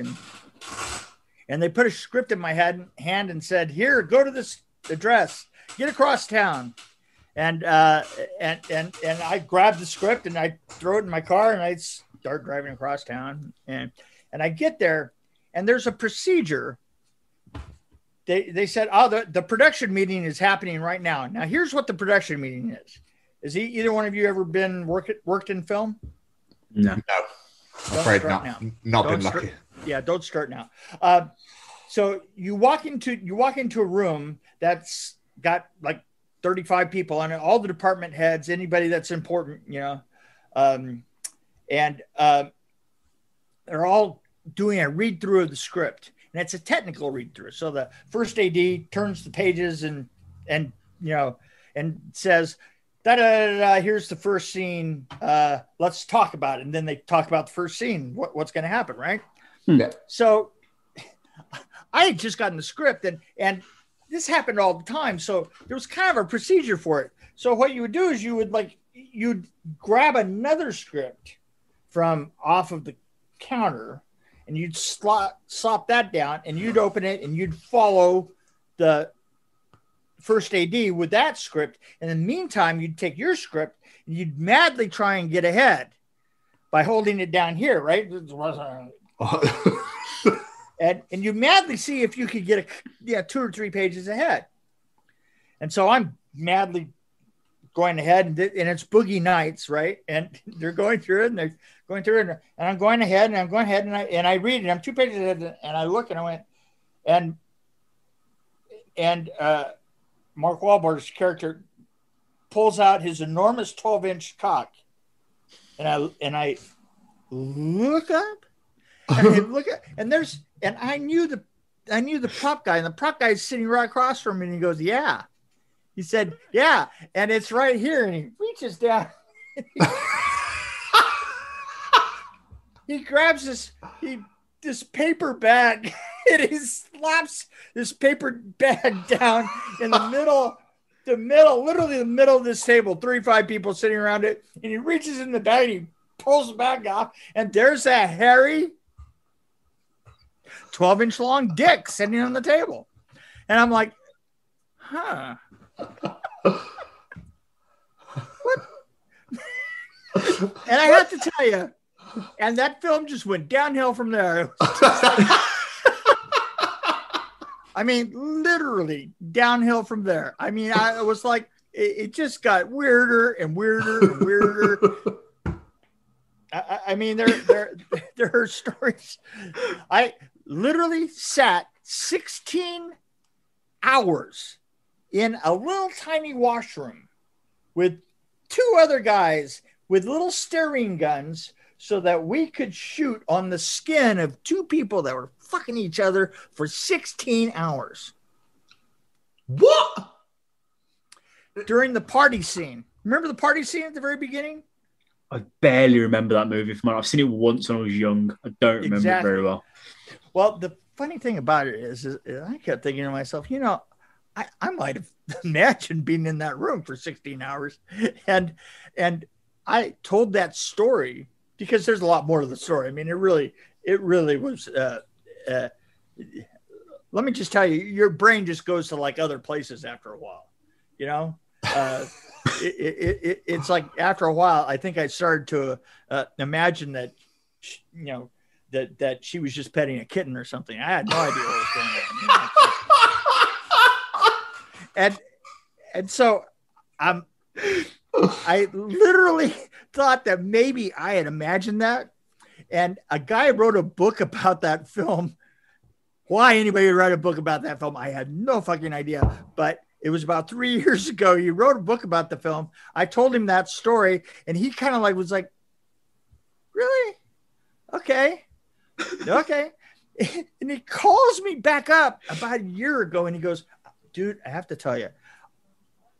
and they put a script in my hand and said, "Here, go to this address, get across town." And I grabbed the script and I throw it in my car and I start driving across town. And I get there and there's a procedure. They said, the production meeting is happening right now. Now, here's what the production meeting is. Is either one of you ever been worked in film? No. I'm afraid not. Not been lucky. Yeah, don't start now. So you walk into a room that's got like 35 people on it, all the department heads, anybody that's important, and they're all doing a read through of the script, and it's a technical read through. So the first AD turns the pages and says, here's the first scene. Let's talk about it. And then they talk about the first scene, what's going to happen. Right. Yeah. So I had just gotten the script and this happened all the time. So there was kind of a procedure for it. So what you would do is you'd grab another script from off of the counter and you'd slop that down and you'd open it and you'd follow the first AD with that script. And in the meantime, you'd take your script and you'd madly try and get ahead by holding it down here, right? And you madly see if you could get 2 or 3 pages ahead. And so I'm madly going ahead and it's Boogie Nights, right? And they're going through it and they're going through it and I'm going ahead and I read it. I'm 2 pages ahead and I look and I went and Mark Wahlberg's character pulls out his enormous 12-inch cock, and I look up, and I knew the prop guy, and the prop guy is sitting right across from me, and he goes, "Yeah," he said, "Yeah," and it's right here, and he reaches down, he grabs this paper bag. And he slaps this paper bag down in literally the middle of this table, 35 people sitting around it. And he reaches in the bag and he pulls the bag off. And there's that hairy 12-inch long dick sitting on the table. And I'm like, huh. What? And I have to tell you, and that film just went downhill from there. I mean, literally downhill from there. I mean, I was like, it just got weirder and weirder and weirder. I mean, there are stories. I literally sat 16 hours in a little tiny washroom with 2 other guys with little steering guns so that we could shoot on the skin of 2 people that were fucking each other for 16 hours. What? During the party scene. Remember the party scene at the very beginning? I barely remember that movie. I've seen it once when I was young. I don't remember it very well. Well, the funny thing about it is I kept thinking to myself, I might have imagined being in that room for 16 hours. And I told that story because there's a lot more to the story. I mean, it really was. Let me just tell you, your brain just goes to like other places after a while, it's like after a while, I think I started to imagine that, that she was just petting a kitten or something. I had no idea what was going on. And so I literally thought that maybe I had imagined that. And a guy wrote a book about that film. Why anybody would write a book about that film, I had no fucking idea. But it was about 3 years ago. He wrote a book about the film. I told him that story, and he kind of was like, really? Okay. And he calls me back up about a year ago, and he goes, dude, I have to tell you,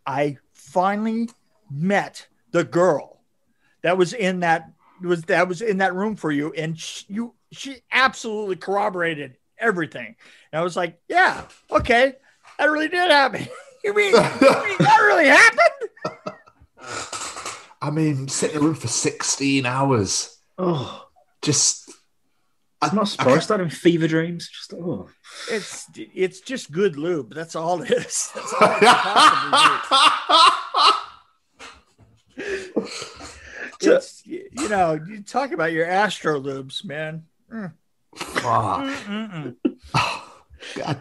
I finally met the girl that was in that room for you, and she absolutely corroborated everything. And I was like, yeah, okay, that really did happen. You mean that really happened? I mean, sitting in a room for 16 hours. Oh, I'm not surprised. I'm having fever dreams. It's just good lube. That's all it is. That's all it possibly do. You talk about your Astro lubes, man. God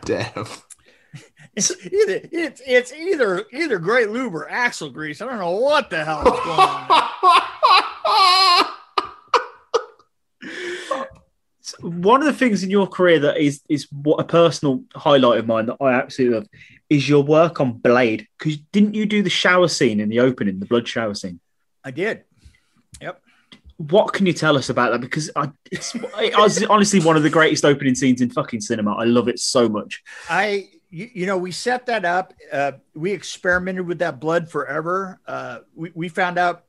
damn. It's either great lube or axle grease. I don't know what the hell is going on there. One of the things in your career that is what a personal highlight of mine that I absolutely love is your work on Blade. Because didn't you do the shower scene in the opening, the blood shower scene? I did. Yep. What can you tell us about that? Because it was honestly one of the greatest opening scenes in fucking cinema. I love it so much. We set that up. We experimented with that blood forever. We found out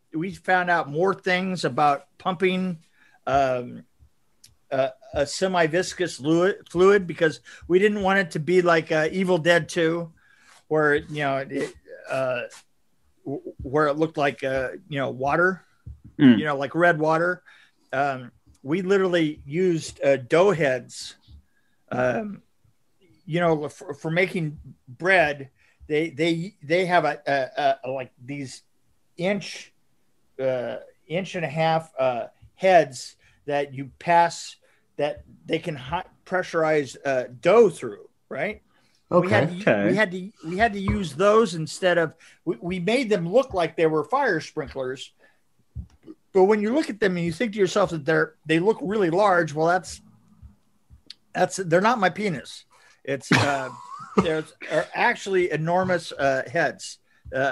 more things about pumping a semi-viscous fluid because we didn't want it to be like Evil Dead 2, where it looked like water, like red water. We literally used dough heads. For making bread, they have a like these inch and a half heads that you pass that they can hot pressurize dough through, right? Okay. We had to use those instead of we made them look like they were fire sprinklers, but when you look at them and you think to yourself that they look really large, well, they're not my penis. It's they're actually enormous heads. We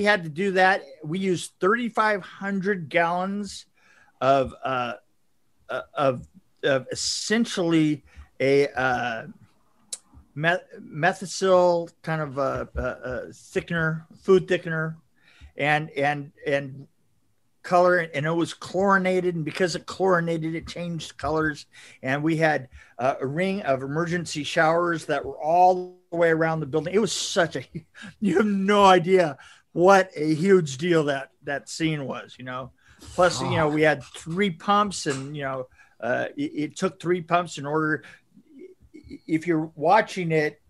had to do that. We used 3,500 gallons of essentially a methicil kind of food thickener, and color, and it was chlorinated, and because it chlorinated, it changed colors. And we had a ring of emergency showers that were all the way around the building. It was you have no idea what a huge deal that scene was, plus we had 3 pumps, and it took 3 pumps in order, if you're watching it,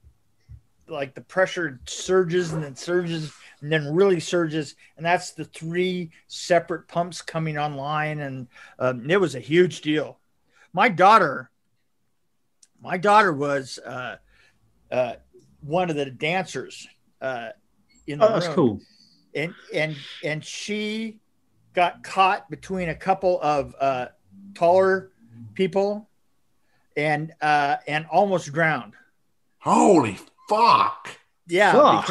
like the pressure surges and then really surges, and that's the 3 separate pumps coming online, and it was a huge deal. My daughter was one of the dancers in the room. That's cool. And she got caught between a couple of taller people and almost drowned. Holy fuck! Yeah, Fuck.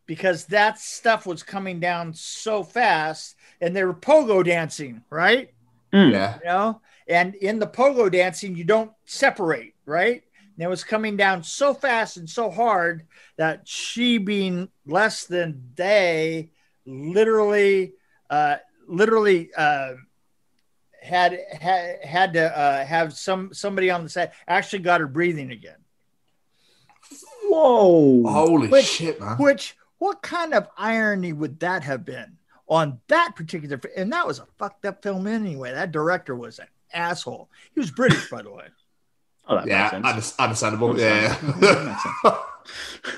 because that stuff was coming down so fast, and they were pogo dancing, right? Yeah. You know, and in the pogo dancing, you don't separate, right? And it was coming down so fast and so hard that she, being less than they, literally had to have somebody on the side actually got her breathing again. Whoa. Holy shit, man. What kind of irony would that have been on that particular? And that was a fucked up film anyway. That director was an asshole. He was British, by the way. Oh, that makes sense. Understandable. Yeah.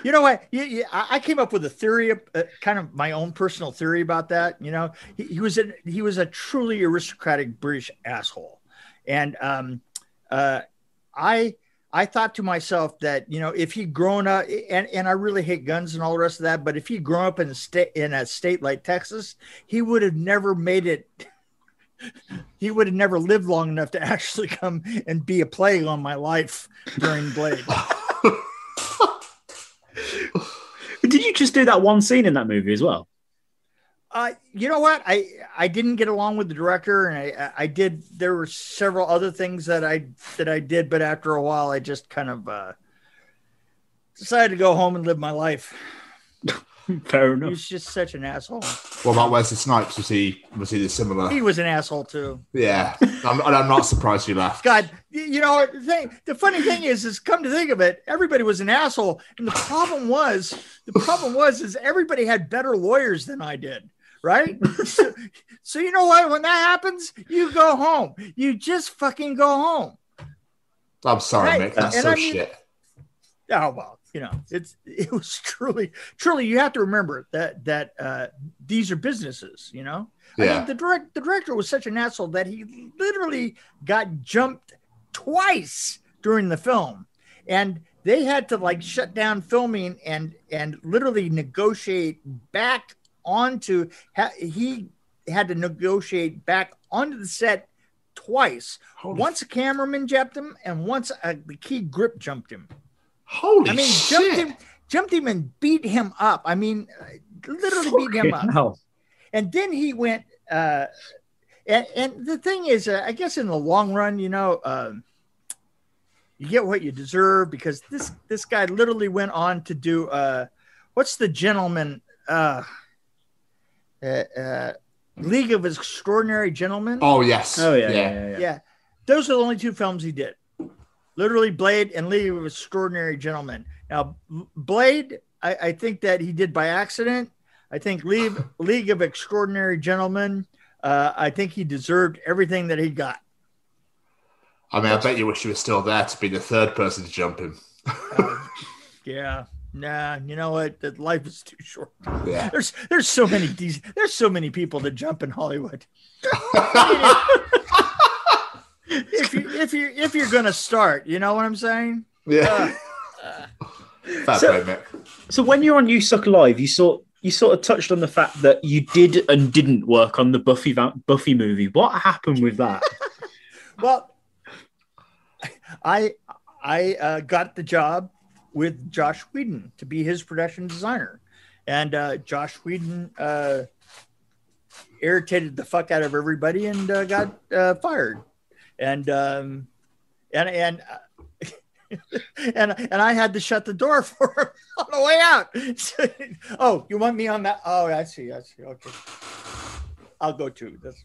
You know what? I came up with a theory, kind of my own personal theory about that. You know, he was a truly aristocratic British asshole, and I thought to myself that, you know, if he'd grown up, and I really hate guns and all the rest of that, but if he'd grown up in a state like Texas, he would have never made it. He would have never lived long enough to actually come and be a plague on my life during Blade. Did you just do that one scene in that movie as well? You know what? I didn't get along with the director, and I did. There were several other things that I did, but after a while, I just kind of decided to go home and live my life. Fair enough. He was just such an asshole. What about Wesley Snipes? Was he similar? He was an asshole too. Yeah, I'm not surprised you laughed. God, you know the funny thing is come to think of it, everybody was an asshole, and the problem was is everybody had better lawyers than I did, right? so you know what? When that happens, you go home. You just fucking go home. I'm sorry, Right? Mick. That's And so I mean, shit. Oh well, you know, it was truly. You have to remember that these are businesses. You know, Yeah. I mean, the director was such an asshole that he literally got jumped twice during the film, and they had to like shut down filming and literally negotiate back onto. He had to negotiate back onto the set twice. Once a cameraman jumped him, and once the key grip jumped him. Holy shit. Jumped him and beat him up. I mean, literally beat him up. Hell. And then he went, and the thing is, I guess in the long run, you know, you get what you deserve, because this guy literally went on to do, what's the gentleman, League of Extraordinary Gentlemen? Oh, yes. Oh, yeah. Those are the only two films he did. Literally Blade and League of Extraordinary Gentlemen. Now, Blade, I think that he did by accident. I think League of Extraordinary Gentlemen, I think he deserved everything that he got. I mean, I bet you wish you were still there to be the third person to jump him. Yeah. Nah, you know what? That life is too short. Yeah. There's so many people that jump in Hollywood. If you're gonna start, you know what I'm saying? Yeah. Fair play, Mick. So when you're on USUK Live, you sort of touched on the fact that you did and didn't work on the Buffy movie. What happened with that? Well, I got the job with Josh Whedon to be his production designer, and Josh Whedon irritated the fuck out of everybody and got fired. And I had to shut the door for him on the way out. Oh, you want me on that? Oh, I see. Okay, I'll go too. That's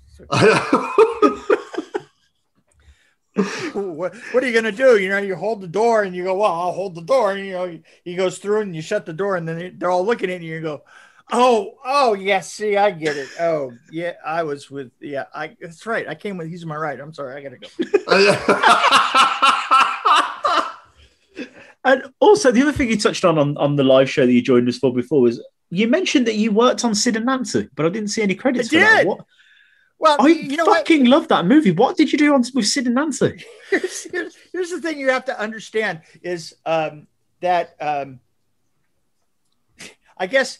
what are you gonna do? You know, you hold the door and you go, well, I'll hold the door, and you know, he goes through and you shut the door, and then they're all looking at you and you go, oh yes, see, I get it. Oh yeah, I was with, that's right, I came with, he's my right. I'm sorry, I gotta go. And also the other thing you touched on the live show that you joined us for before was you mentioned that you worked on Sid and Nancy, but I didn't see any credits for that. What? Well, I fucking love that movie. What did you do with Sid and Nancy? Here's the thing you have to understand is that I guess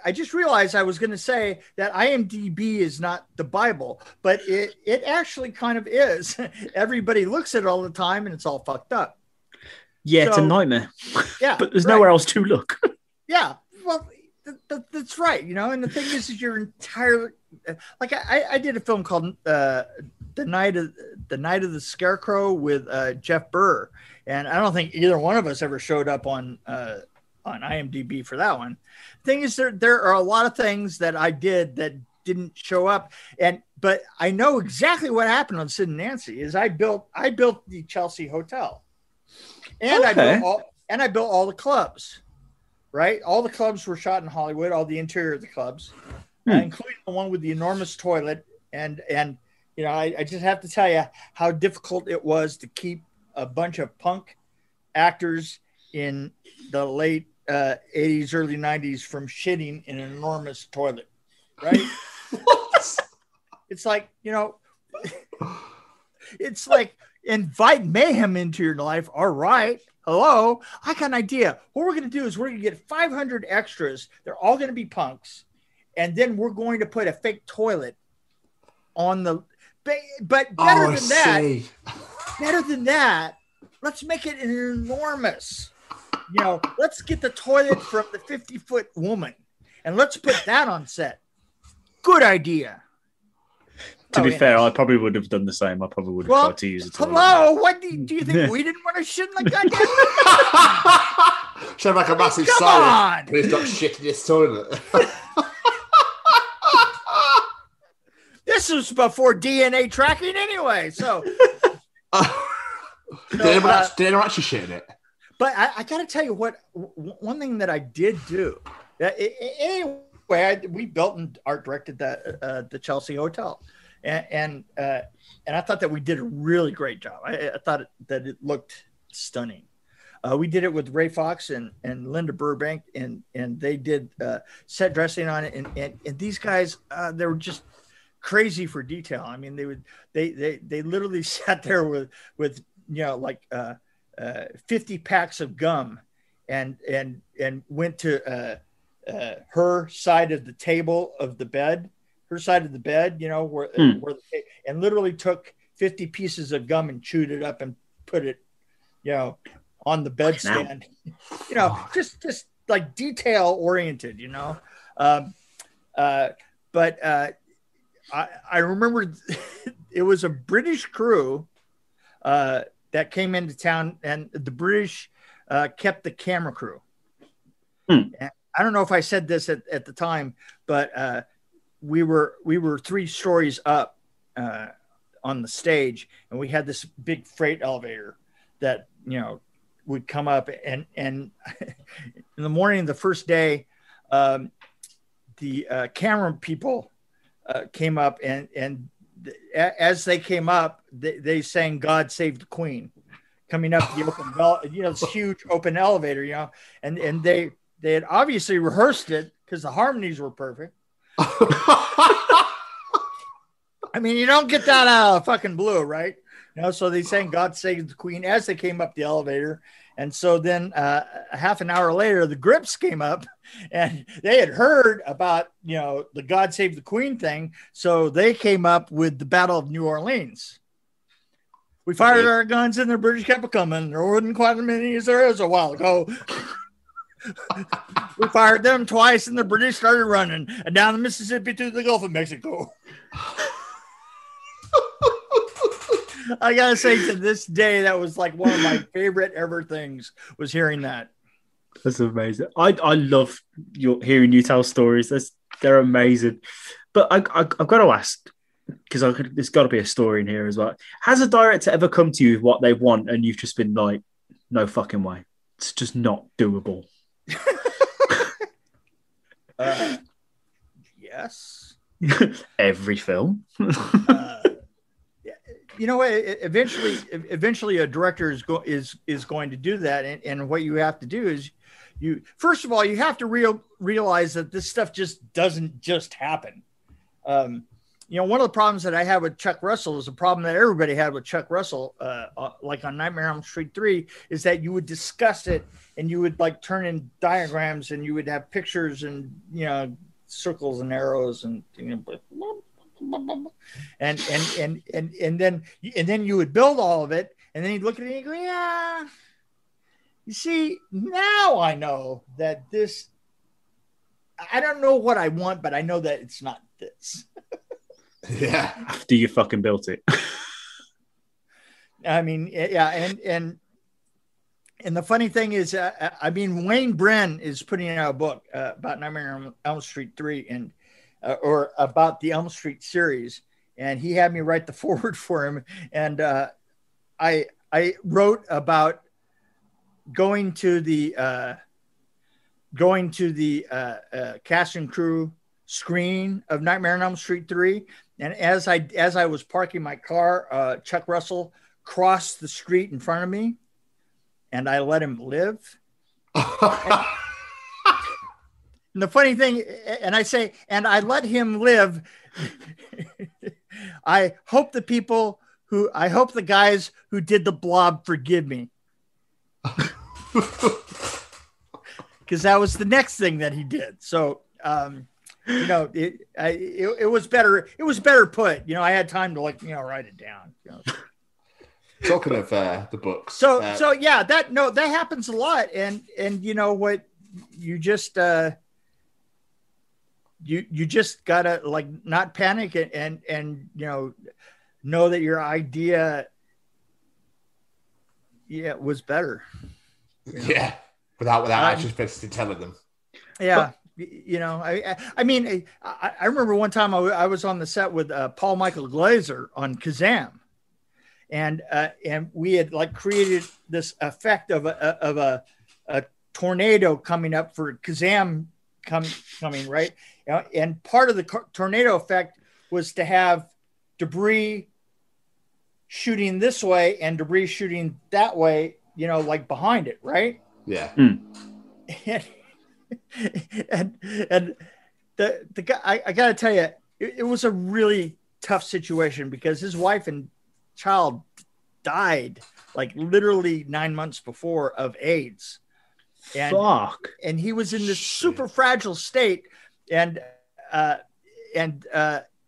I just realized I was going to say that IMDb is not the Bible, but it actually kind of is. Everybody looks at it all the time, and it's all fucked up. Yeah, it's a nightmare. Yeah, but there's nowhere else to look. Yeah, well, that's right. And the thing is you're entirely like I did a film called The Night of the Scarecrow with Jeff Burr, and I don't think either one of us ever showed up on IMDb for that one. The thing is, there are a lot of things that I did that didn't show up, but I know exactly what happened on Sid and Nancy. Is I built the Chelsea Hotel, and I built all the clubs. Right, all the clubs were shot in Hollywood. All the interior of the clubs, including the one with the enormous toilet. And I just have to tell you how difficult it was to keep a bunch of punk actors in the late 80s, early 90s from shitting in an enormous toilet. Right? What? It's like it's like invite mayhem into your life. All right. Hello, I got an idea. What we're going to do is we're going to get 500 extras. They're all going to be punks. And then we're going to put a fake toilet on the... But better than that, let's make it an enormous. Let's get the toilet from the 50-foot woman. And let's put that on set. Good idea. To be fair, I probably would have done the same. I probably would have tried to use it. Hello, what do you think? We didn't want to shit in the goddamn... Show like a massive sign. Please don't shit in this toilet. This was before DNA tracking anyway, so... Did anyone actually shit in it? But I got to tell you one thing that I did do. Anyway, we built and art directed the Chelsea Hotel. And I thought that we did a really great job. I thought that it looked stunning. We did it with Ray Fox and Linda Burbank, and they did set dressing on it. And these guys, they were just crazy for detail. I mean, they literally sat there with 50 packs of gum, and went to her side of the table of the bed. Her side of the bed, where and literally took 50 pieces of gum and chewed it up and put it, on the bedstand. Just like detail oriented, But I remember it was a British crew that came into town, and the British kept the camera crew. And I don't know if I said this at the time, but we were 3 stories up on the stage, and we had this big freight elevator that would come up, and in the morning of the first day, the camera people came up, and as they came up, they sang "God Save the Queen," coming up the open, this huge open elevator, and they had obviously rehearsed it because the harmonies were perfect. I mean, you don't get that out of fucking blue, right? So they sang "God Save the Queen" as they came up the elevator. And so then a half an hour later, the Grips came up, and they had heard about, the "God Save the Queen" thing. So they came up with the Battle of New Orleans. We fired our guns and the British kept coming. There wasn't quite as many as there is a while ago. We fired them twice, and the British started running and down the Mississippi to the Gulf of Mexico. I gotta say, to this day, that was like one of my favorite ever things, was hearing that. That's amazing. I love hearing you tell stories. They're amazing. But I've got to ask, because there's got to be a story in here as well. Has a director ever come to you with what they want, and you've just been like, no fucking way, it's just not doable? Yes. Every film. Eventually a director is going to do that, and what you have to do is first of all, you have to realize that this stuff just doesn't just happen. one of the problems that I had with Chuck Russell is a problem that everybody had with Chuck Russell, like on Nightmare on Elm Street 3, is that you would discuss it and you would like turn in diagrams and you would have pictures and, circles and arrows and, and then you would build all of it. And then he'd look at it and he'd go, yeah, you see, now I know that this, I don't know what I want, but I know that it's not this. Yeah. After you fucking built it. I mean, yeah. And the funny thing is, Wayne Bren is putting out a book about Nightmare on Elm Street 3 and, or about the Elm Street series. And he had me write the foreword for him. And I wrote about going to the cast and crew screening of Nightmare on Elm Street 3. And as I was parking my car, Chuck Russell crossed the street in front of me, and I let him live. And the funny thing, and I say, and I let him live. I hope the guys who did the Blob forgive me. Because that was the next thing that he did. So, it was better. It was better put. I had time to write it down. Talking of the books. So yeah, that happens a lot. And you know what, you just you just gotta not panic and know that your idea was better. Yeah. Without actually physically telling them. Yeah. I mean, I remember one time I was on the set with Paul Michael Glaser on Kazam, and we had created this effect of a tornado coming up for Kazam coming, right? And part of the tornado effect was to have debris shooting this way and debris shooting that way, behind it, right? Yeah. And the guy, I got to tell you, it was a really tough situation because his wife and child died literally 9 months before of AIDS. And he was in this super fragile state. And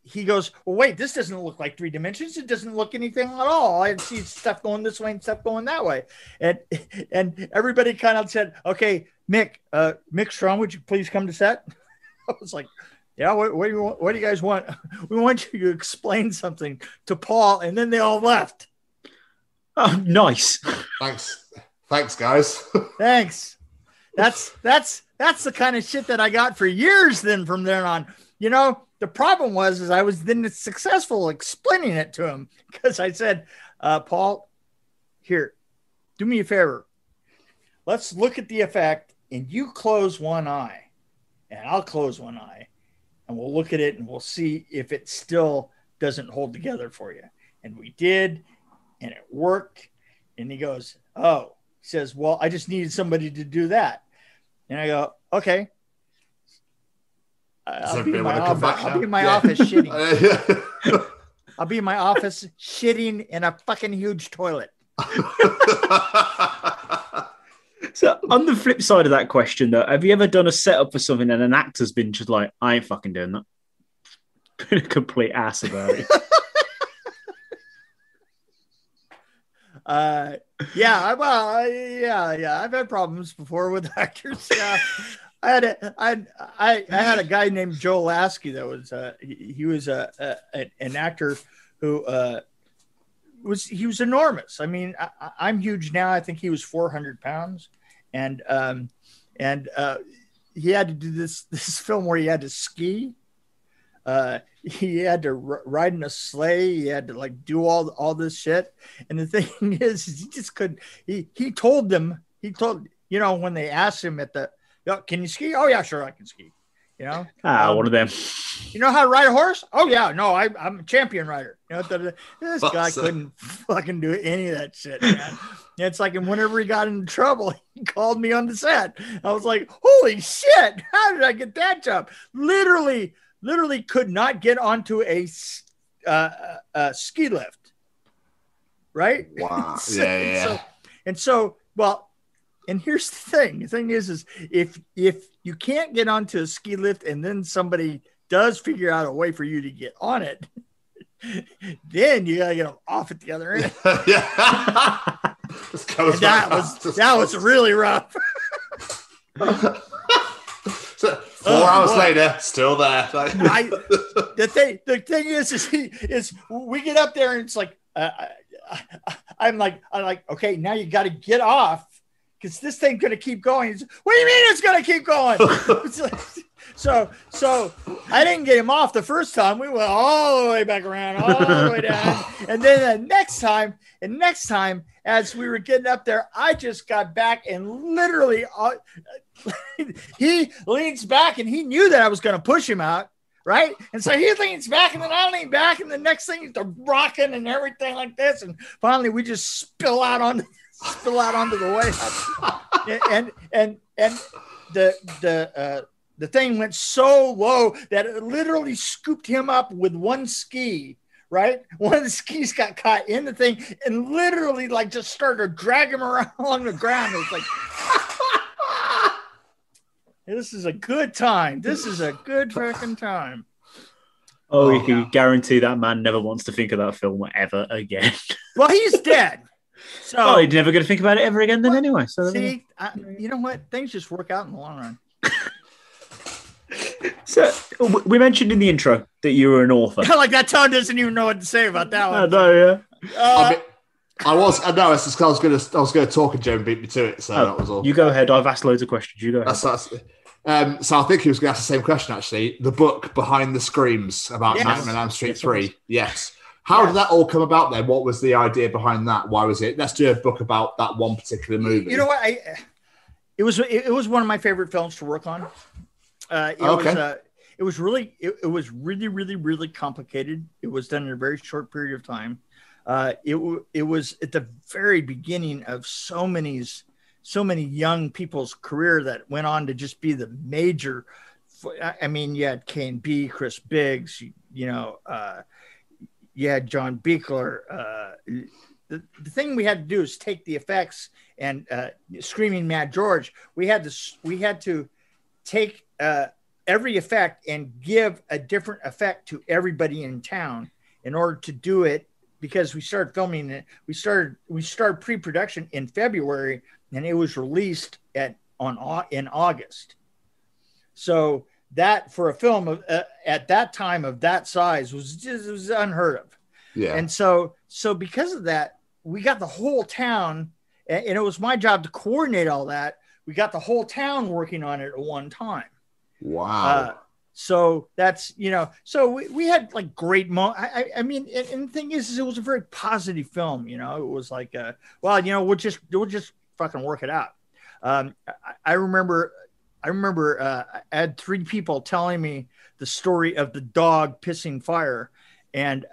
he goes, well, wait, this doesn't look like 3 dimensions. It doesn't look anything at all. I see stuff going this way and stuff going that way. And everybody kind of said, okay, Mick Strawn, would you please come to set? I was like, yeah, what do you guys want? We want you to explain something to Paul. And then they all left. Oh, nice. Thanks, guys. Thanks. That's the kind of shit that I got for years then from then on. The problem was I was then successful explaining it to him because I said, Paul, here, do me a favor. Let's look at the effect and you close one eye and I'll close one eye and we'll look at it and we'll see if it still doesn't hold together for you. And we did, and it worked. And he goes, oh, he says, well, I just needed somebody to do that. And I go, okay. I'll be in my office shitting. I'll be in my office shitting in a fucking huge toilet. So on the flip side of that question, though, have you ever done a setup for something and an actor's been just like, I ain't fucking doing that? Been a complete ass about it. Yeah. I've had problems before with actors. Yeah. I had a guy named Joe Lasky that was he was an actor who was enormous. I mean, I'm huge now. I think he was 400 pounds, and he had to do this film where he had to ski. He had to ride in a sleigh. He had to do all this shit. And the thing is, he just couldn't. He told when they asked him at the, can you ski? Oh yeah, sure, I can ski. One of them. You know how to ride a horse? Oh yeah, no, I'm a champion rider. This guy couldn't fucking do any of that shit, man. It's like, and whenever he got into trouble, he called me on the set. I was like, holy shit, how did I get that job? Literally literally could not get onto a ski lift. Right? Wow. And here's the thing. The thing is if you can't get onto a ski lift and then somebody does figure out a way for you to get on it, then you gotta get them off at the other end. That was really rough. So 4 hours later, still there. The thing is we get up there and it's like I'm like, okay, now you got to get off because this thing's gonna keep going. What do you mean it's gonna keep going? So I didn't get him off the first time. We went all the way back around, all the way down, and then the next time, as we were getting up there, I just got back and literally, he leans back and he knew that I was going to push him out, right? And so he leans back and then I lean back and the next thing is the rocking and everything like this, and finally we just spill out onto the way up. and the thing went so low that it literally scooped him up with one ski, right? One of the skis got caught in the thing and literally like just started to drag him around along the ground. It was like, this is a good time. This is a good freaking time. Oh, you can guarantee that man never wants to think of that film ever again. Well, he's dead. So he's never going to think about it ever again then anyway. So see, you know what? Things just work out in the long run. So we mentioned in the intro that you were an author. Like that Tom doesn't even know what to say about that one. I know, yeah. I was going to talk and Joe beat me to it, so that was all. You go ahead. I've asked loads of questions. You go ahead. So I think he was going to ask the same question actually. The book Behind the Screams about Nightmare on Elm Street 3. Yes. How did that all come about then? What was the idea behind that? Why was it? Let's do a book about that one particular movie. You know what? It was one of my favorite films to work on. It was really really complicated. It was done in a very short period of time. It was at the very beginning of so many young people's career that went on to just be the major. I mean, you had K&B, Chris Biggs, you had John Buechler. The thing we had to do is take the effects and Screaming Mad George. We had to take every effect and give a different effect to everybody in town in order to do it, because we started filming it. We started pre-production in February and it was released in August. So that for a film at that time of that size was unheard of. Yeah. And so because of that, we got the whole town, and it was my job to coordinate all that. We got the whole town working on it at one time. Wow. So that's, so we had like great I mean, and the thing is it was a very positive film. It was like, we'll just fucking work it out. I remember I had 3 people telling me the story of the dog pissing fire, and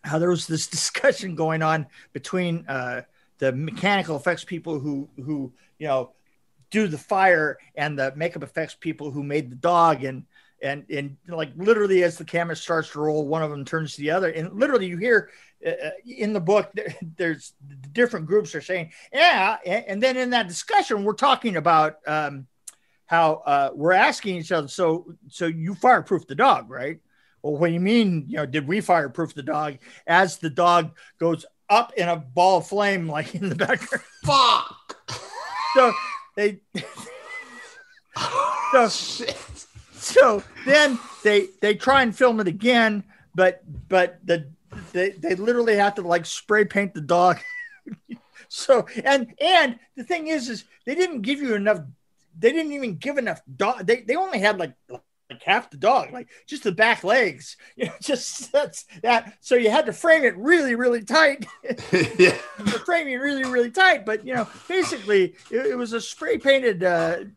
how there was this discussion going on between the mechanical effects people who do the fire and the makeup effects people who made the dog, and like literally as the camera starts to roll, one of them turns to the other, and literally you hear in the book there's different groups are saying, yeah, and then in that discussion we're talking about how we're asking each other, so you fireproof the dog, right? Well, what do you mean, did we fireproof the dog? As the dog goes up in a ball of flame, like in the background. Fuck. So so then they try and film it again, but they literally have to like spray paint the dog. So and the thing is they didn't give you enough. They didn't even give enough dog. They only had like half the dog, like just the back legs, just that's that. So you had to frame it really, really tight. Yeah. The framing really, really tight. But basically it was a spray painted. The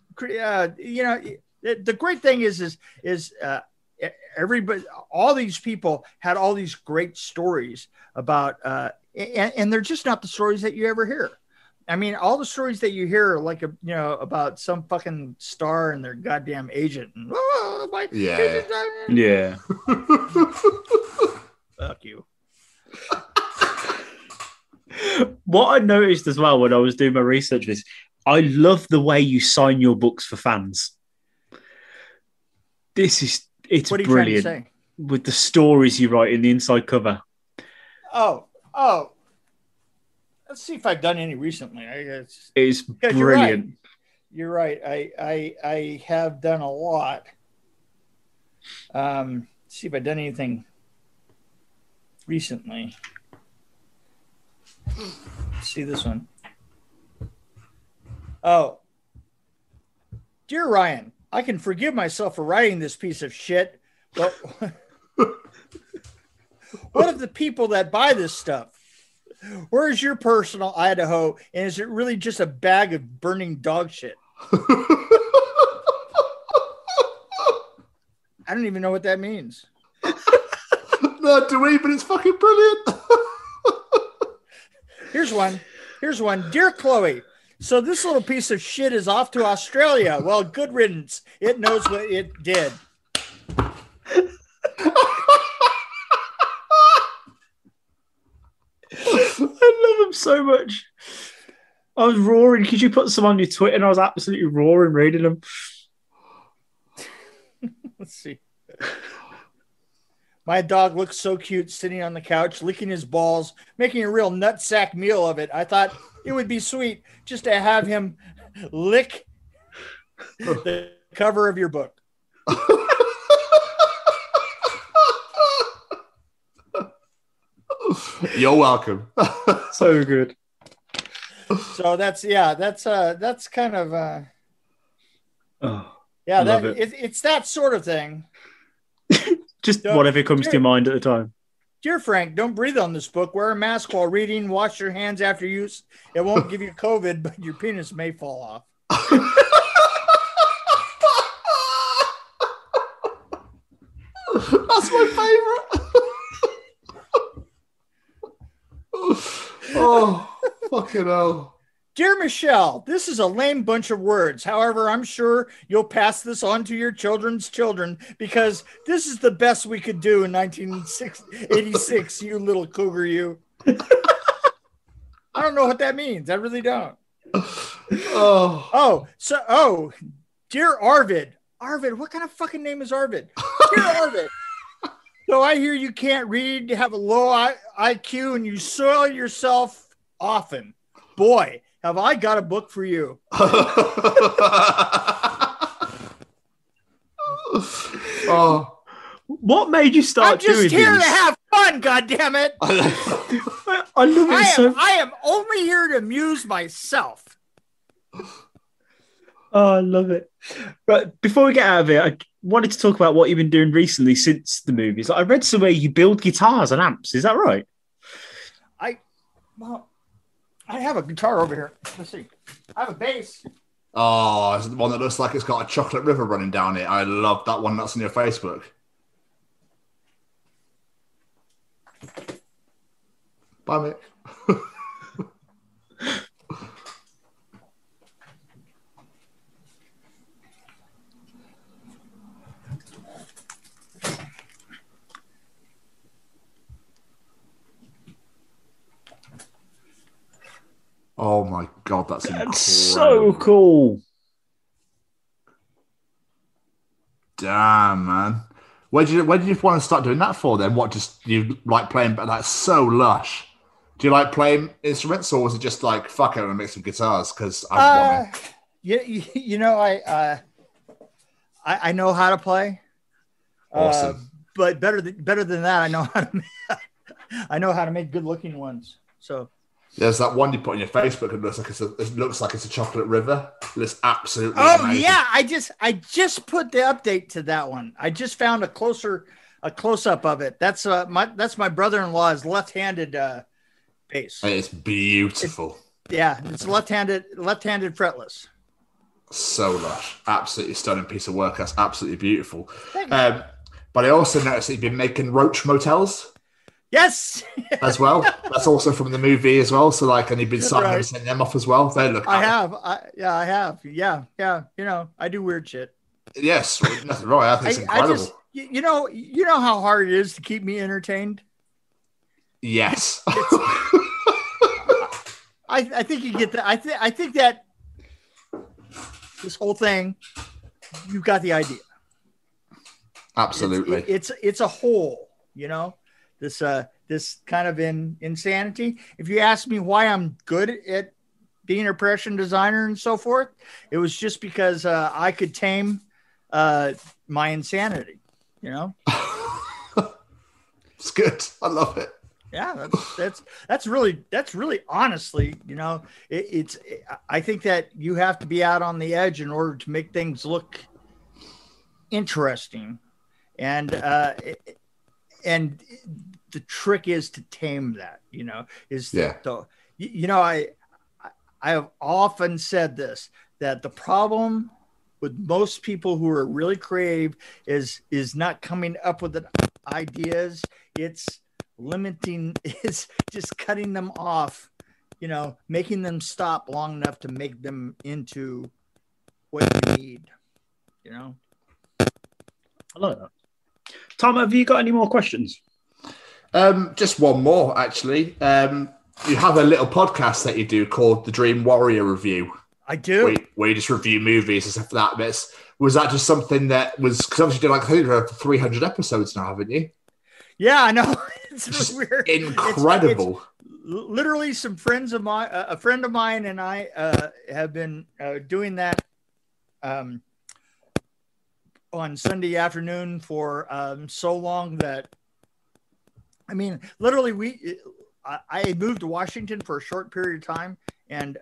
great thing is everybody, all these people had all these great stories about, and they're just not the stories that you ever hear. I mean, all the stories that you hear, like, about some fucking star and their goddamn agent. And, Yeah. Fuck you. What I noticed as well when I was doing my research is I love the way you sign your books for fans. It's what are you brilliant. trying to say? With the stories you write in the inside cover. Oh. Let's see if I've done any recently. It's brilliant. You're right. I have done a lot. Let's see if I've done anything recently. Let's see this one. Oh. Dear Ryan, I can forgive myself for writing this piece of shit, but what of the people that buy this stuff? Where is your personal Idaho, and is it really just a bag of burning dog shit? I don't even know what that means. No, do we? But it's fucking brilliant. Here's one. Dear Chloe, so this little piece of shit is off to Australia. Well, good riddance. It knows what it did. I love him so much. I was roaring because you put some on your Twitter and I was absolutely roaring reading them. Let's see. My dog looks so cute sitting on the couch, licking his balls, making a real nutsack meal of it. I thought it would be sweet just to have him lick the cover of your book. You're welcome. So good. So that's kind of it's that sort of thing. Just whatever comes to your mind at the time. Dear Frank, don't breathe on this book. Wear a mask while reading. Wash your hands after use. It won't give you COVID, but your penis may fall off. That's my favorite. Oh, fucking hell. Dear Michelle, this is a lame bunch of words. However, I'm sure you'll pass this on to your children's children because this is the best we could do in 1986, you little cougar, you. I don't know what that means. I really don't. Dear Arvid. Arvid, what kind of fucking name is Arvid? Dear Arvid. So I hear you can't read, have a low IQ, and you soil yourself often. Boy, have I got a book for you. What made you start doing this? I'm just here to have fun, goddammit. I love it. I am only here to amuse myself. Oh, I love it. But before we get out of it, I wanted to talk about what you've been doing recently since the movies. I read somewhere you build guitars and amps. Is that right? I have a guitar over here. Let's see. I have a bass. Oh, is it the one that looks like it's got a chocolate river running down it? I love that one. That's on your Facebook. Bye, mate. Oh my God, that's so cool. Damn, man. Where did you want to start doing that for then? What, just you like playing, but that's so lush. Do you like playing instruments or was it just like, fuck it, I'm gonna make some guitars? Because I want it. I know how to play. Awesome. But better than that, I know how to make good looking ones. So there's that one you put on your Facebook. It looks like it's a chocolate river. It looks absolutely amazing. Yeah, I just put the update to that one. I just found a close up of it. That's my brother-in-law's left-handed bass. It's beautiful. It's left-handed fretless. So lush, absolutely stunning piece of work. That's absolutely beautiful. Thank you. But I also noticed that you've been making roach motels. Yes. As well. That's also from the movie as well. So like, and you've been signing and sending them off as well. They look. I have. Yeah. You know, I do weird shit. Yes, nothing wrong. I think it's incredible. You know how hard it is to keep me entertained. Yes. I think you get that. I think that this whole thing, you've got the idea. Absolutely. It's a whole, you know, this kind of insanity. If you ask me why I'm good at being an impression designer and so forth, it was just because I could tame my insanity, you know. It's good. I love it. Yeah, that's really honestly, you know, I think that you have to be out on the edge in order to make things look interesting, and the trick is to tame that, you know, you know, I have often said this, that the problem with most people who are really creative is not coming up with ideas. It's limiting, it's just cutting them off, you know, making them stop long enough to make them into what you need, you know. I like that. Tom, have you got any more questions? Just one more, actually. You have a little podcast that you do called the Dream Warrior Review. I do. Where you just review movies and stuff like that. Was that just something that was, because obviously you did, like, I think you're up to 300 episodes now, haven't you? Yeah, I know. It's really weird. Incredible. It's literally some friends of mine, a friend of mine and I have been doing that on Sunday afternoon for so long that, I mean, literally I moved to Washington for a short period of time, and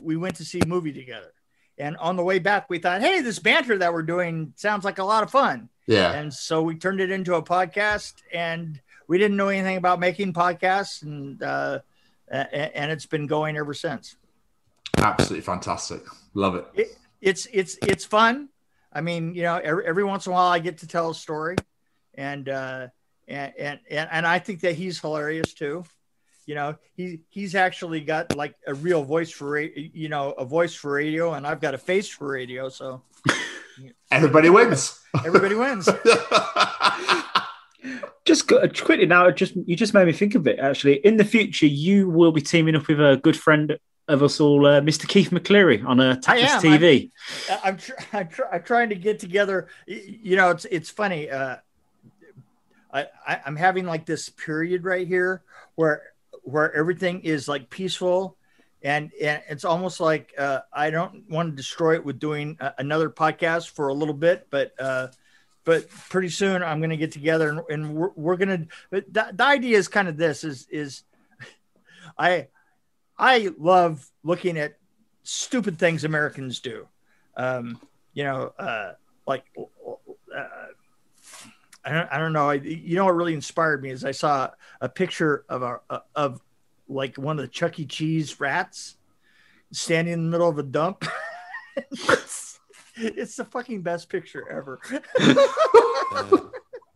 we went to see a movie together. And on the way back, we thought, hey, this banter that we're doing sounds like a lot of fun. Yeah. And so we turned it into a podcast, and we didn't know anything about making podcasts, and it's been going ever since. Absolutely fantastic. Love it. It's fun. I mean, you know, every once in a while I get to tell a story, and I think that he's hilarious too. You know, he's actually got like a real voice for a voice for radio, and I've got a face for radio. So everybody wins. Everybody wins. Just quickly now, you just made me think of it. Actually, in the future, you will be teaming up with a good friend of us all, Mr. Keith McCleary on Tapas TV. I'm trying to get together. You know, it's funny. I'm having like this period right here where everything is like peaceful, and it's almost like I don't want to destroy it with doing another podcast for a little bit, but pretty soon I'm going to get together and we're going to. The idea is kind of this: is I love looking at stupid things Americans do. You know, like. I don't know. You know what really inspired me is I saw a picture of like one of the Chuck E. Cheese rats standing in the middle of a dump. It's the fucking best picture ever.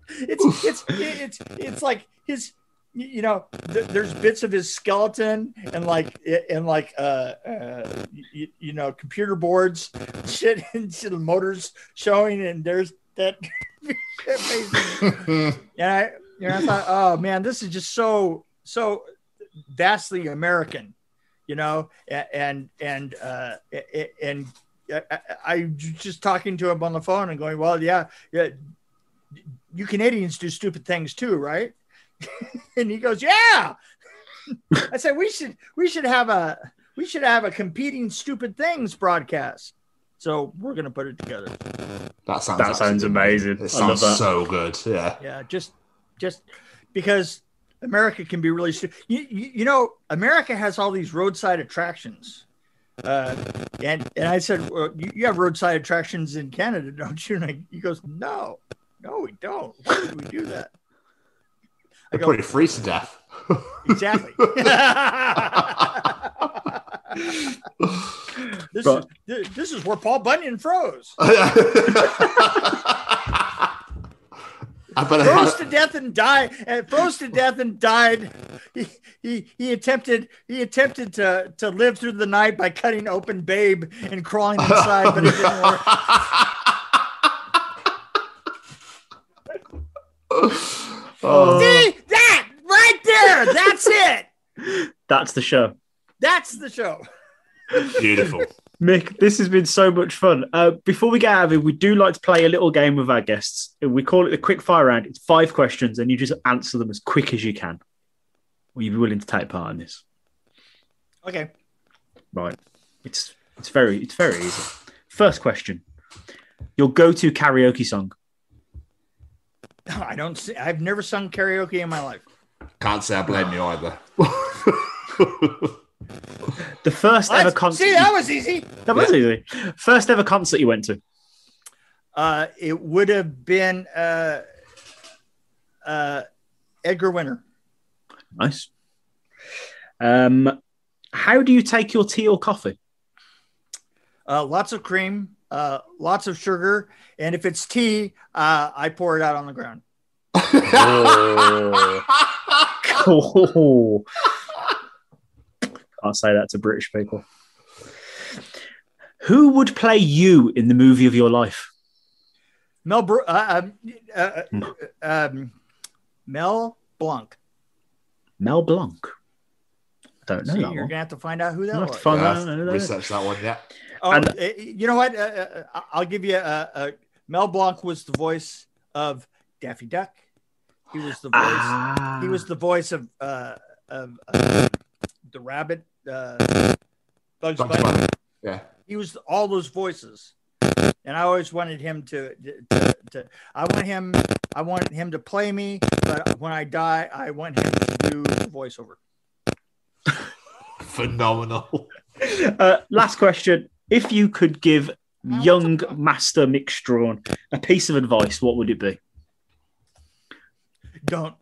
It's like his, you know, there's bits of his skeleton and you know, computer boards, shit, and motors showing, and there's that. Amazing. And I thought, oh man, this is just so vastly American, you know. And I just talking to him on the phone and going, well, yeah, you Canadians do stupid things too, right? And he goes, yeah. I said we should have a competing stupid things broadcast. So we're going to put it together. That sounds amazing. It sounds so good. Yeah. Yeah. Just because America can be really stupid. You know, America has all these roadside attractions. And I said, well, you have roadside attractions in Canada, don't you? And he goes, no, we don't. Why would we do that? They're probably freeze to death. Exactly. This is where Paul Bunyan froze. Froze to death and died. He attempted to live through the night by cutting open Babe and crawling inside, but it didn't work. See that right there? That's it. That's the show. That's the show. Beautiful. Mick, this has been so much fun. Before we get out of it, we do like to play a little game with our guests. We call it the quick fire round. It's 5 questions, and you just answer them as quick as you can. Will you be willing to take part in this? Okay. Right. It's very easy. First question: your go-to karaoke song? I've never sung karaoke in my life. Can't say I blame you either. The first ever concert. See, that was easy. That was easy. First ever concert you went to? It would have been Edgar Winter. Nice. How do you take your tea or coffee? Lots of cream, lots of sugar, and if it's tea, I pour it out on the ground. Oh. Can't say that to British people. Who would play you in the movie of your life? Mel Blanc. Mel Blanc. I don't know. See, that you're one. gonna have to find out who that was. Research that one, yeah. Oh, you know what? I'll give you Mel Blanc was the voice of Daffy Duck. He was the voice. He was the voice of the rabbit. Bugs Bunny. Yeah. He was all those voices, and I always wanted him to. I want him to play me, but when I die, I want him to do the voiceover. Phenomenal. Last question: if you could give young Master Mick Strawn a piece of advice, what would it be? Don't.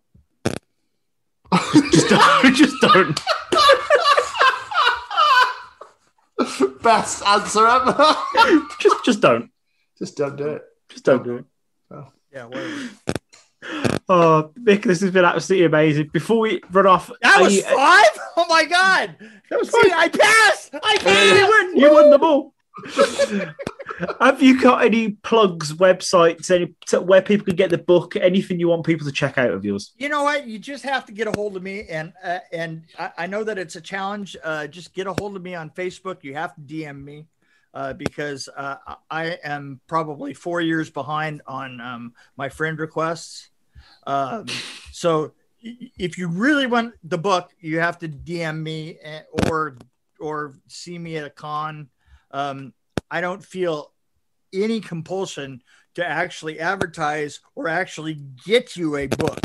Just don't. Best answer ever. just don't. Just don't do it. Just don't do it. Oh. Yeah, whatever. Oh, Mick, this has been absolutely amazing. Before we run off, that was 5. Oh my god, that was 5. I passed. You won the ball. Have you got any plugs, websites, where people can get the book? Anything you want people to check out of yours? You know what? You just have to get a hold of me, and I know that it's a challenge. Just get a hold of me on Facebook. You have to DM me because I am probably 4 years behind on my friend requests. So if you really want the book, you have to DM me or see me at a con. I don't feel any compulsion to actually advertise or actually get you a book.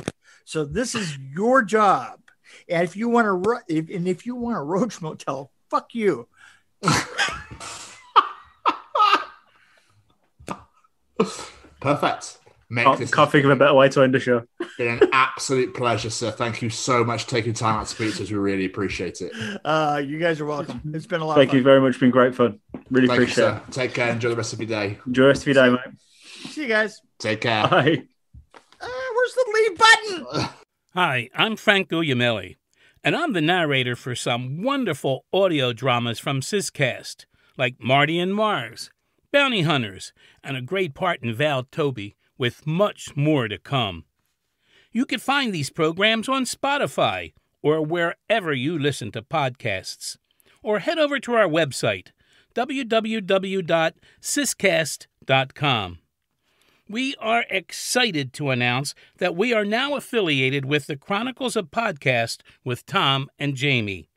So this is your job. And if you want to, if you want a Roach Motel, fuck you. Perfect. Can't think of a better way to end the show. Been an absolute pleasure, sir. Thank you so much for taking time out to speak to us. We really appreciate it. You guys are welcome. It's been a lot of fun. Thank you very much. It's been great fun. Really Thank appreciate you, it. Take care. Enjoy the rest of your day. Enjoy the rest of your day, mate. See you guys. Take care. Bye. Where's the leave button? Hi, I'm Frank Guglielmelli, and I'm the narrator for some wonderful audio dramas from Syscast, like Marty and Mars, Bounty Hunters, and a great part in Val Toby, with much more to come. You can find these programs on Spotify or wherever you listen to podcasts, or head over to our website, www.syscast.com. We are excited to announce that we are now affiliated with the Chronicles of Podcast with Tom and Jamie.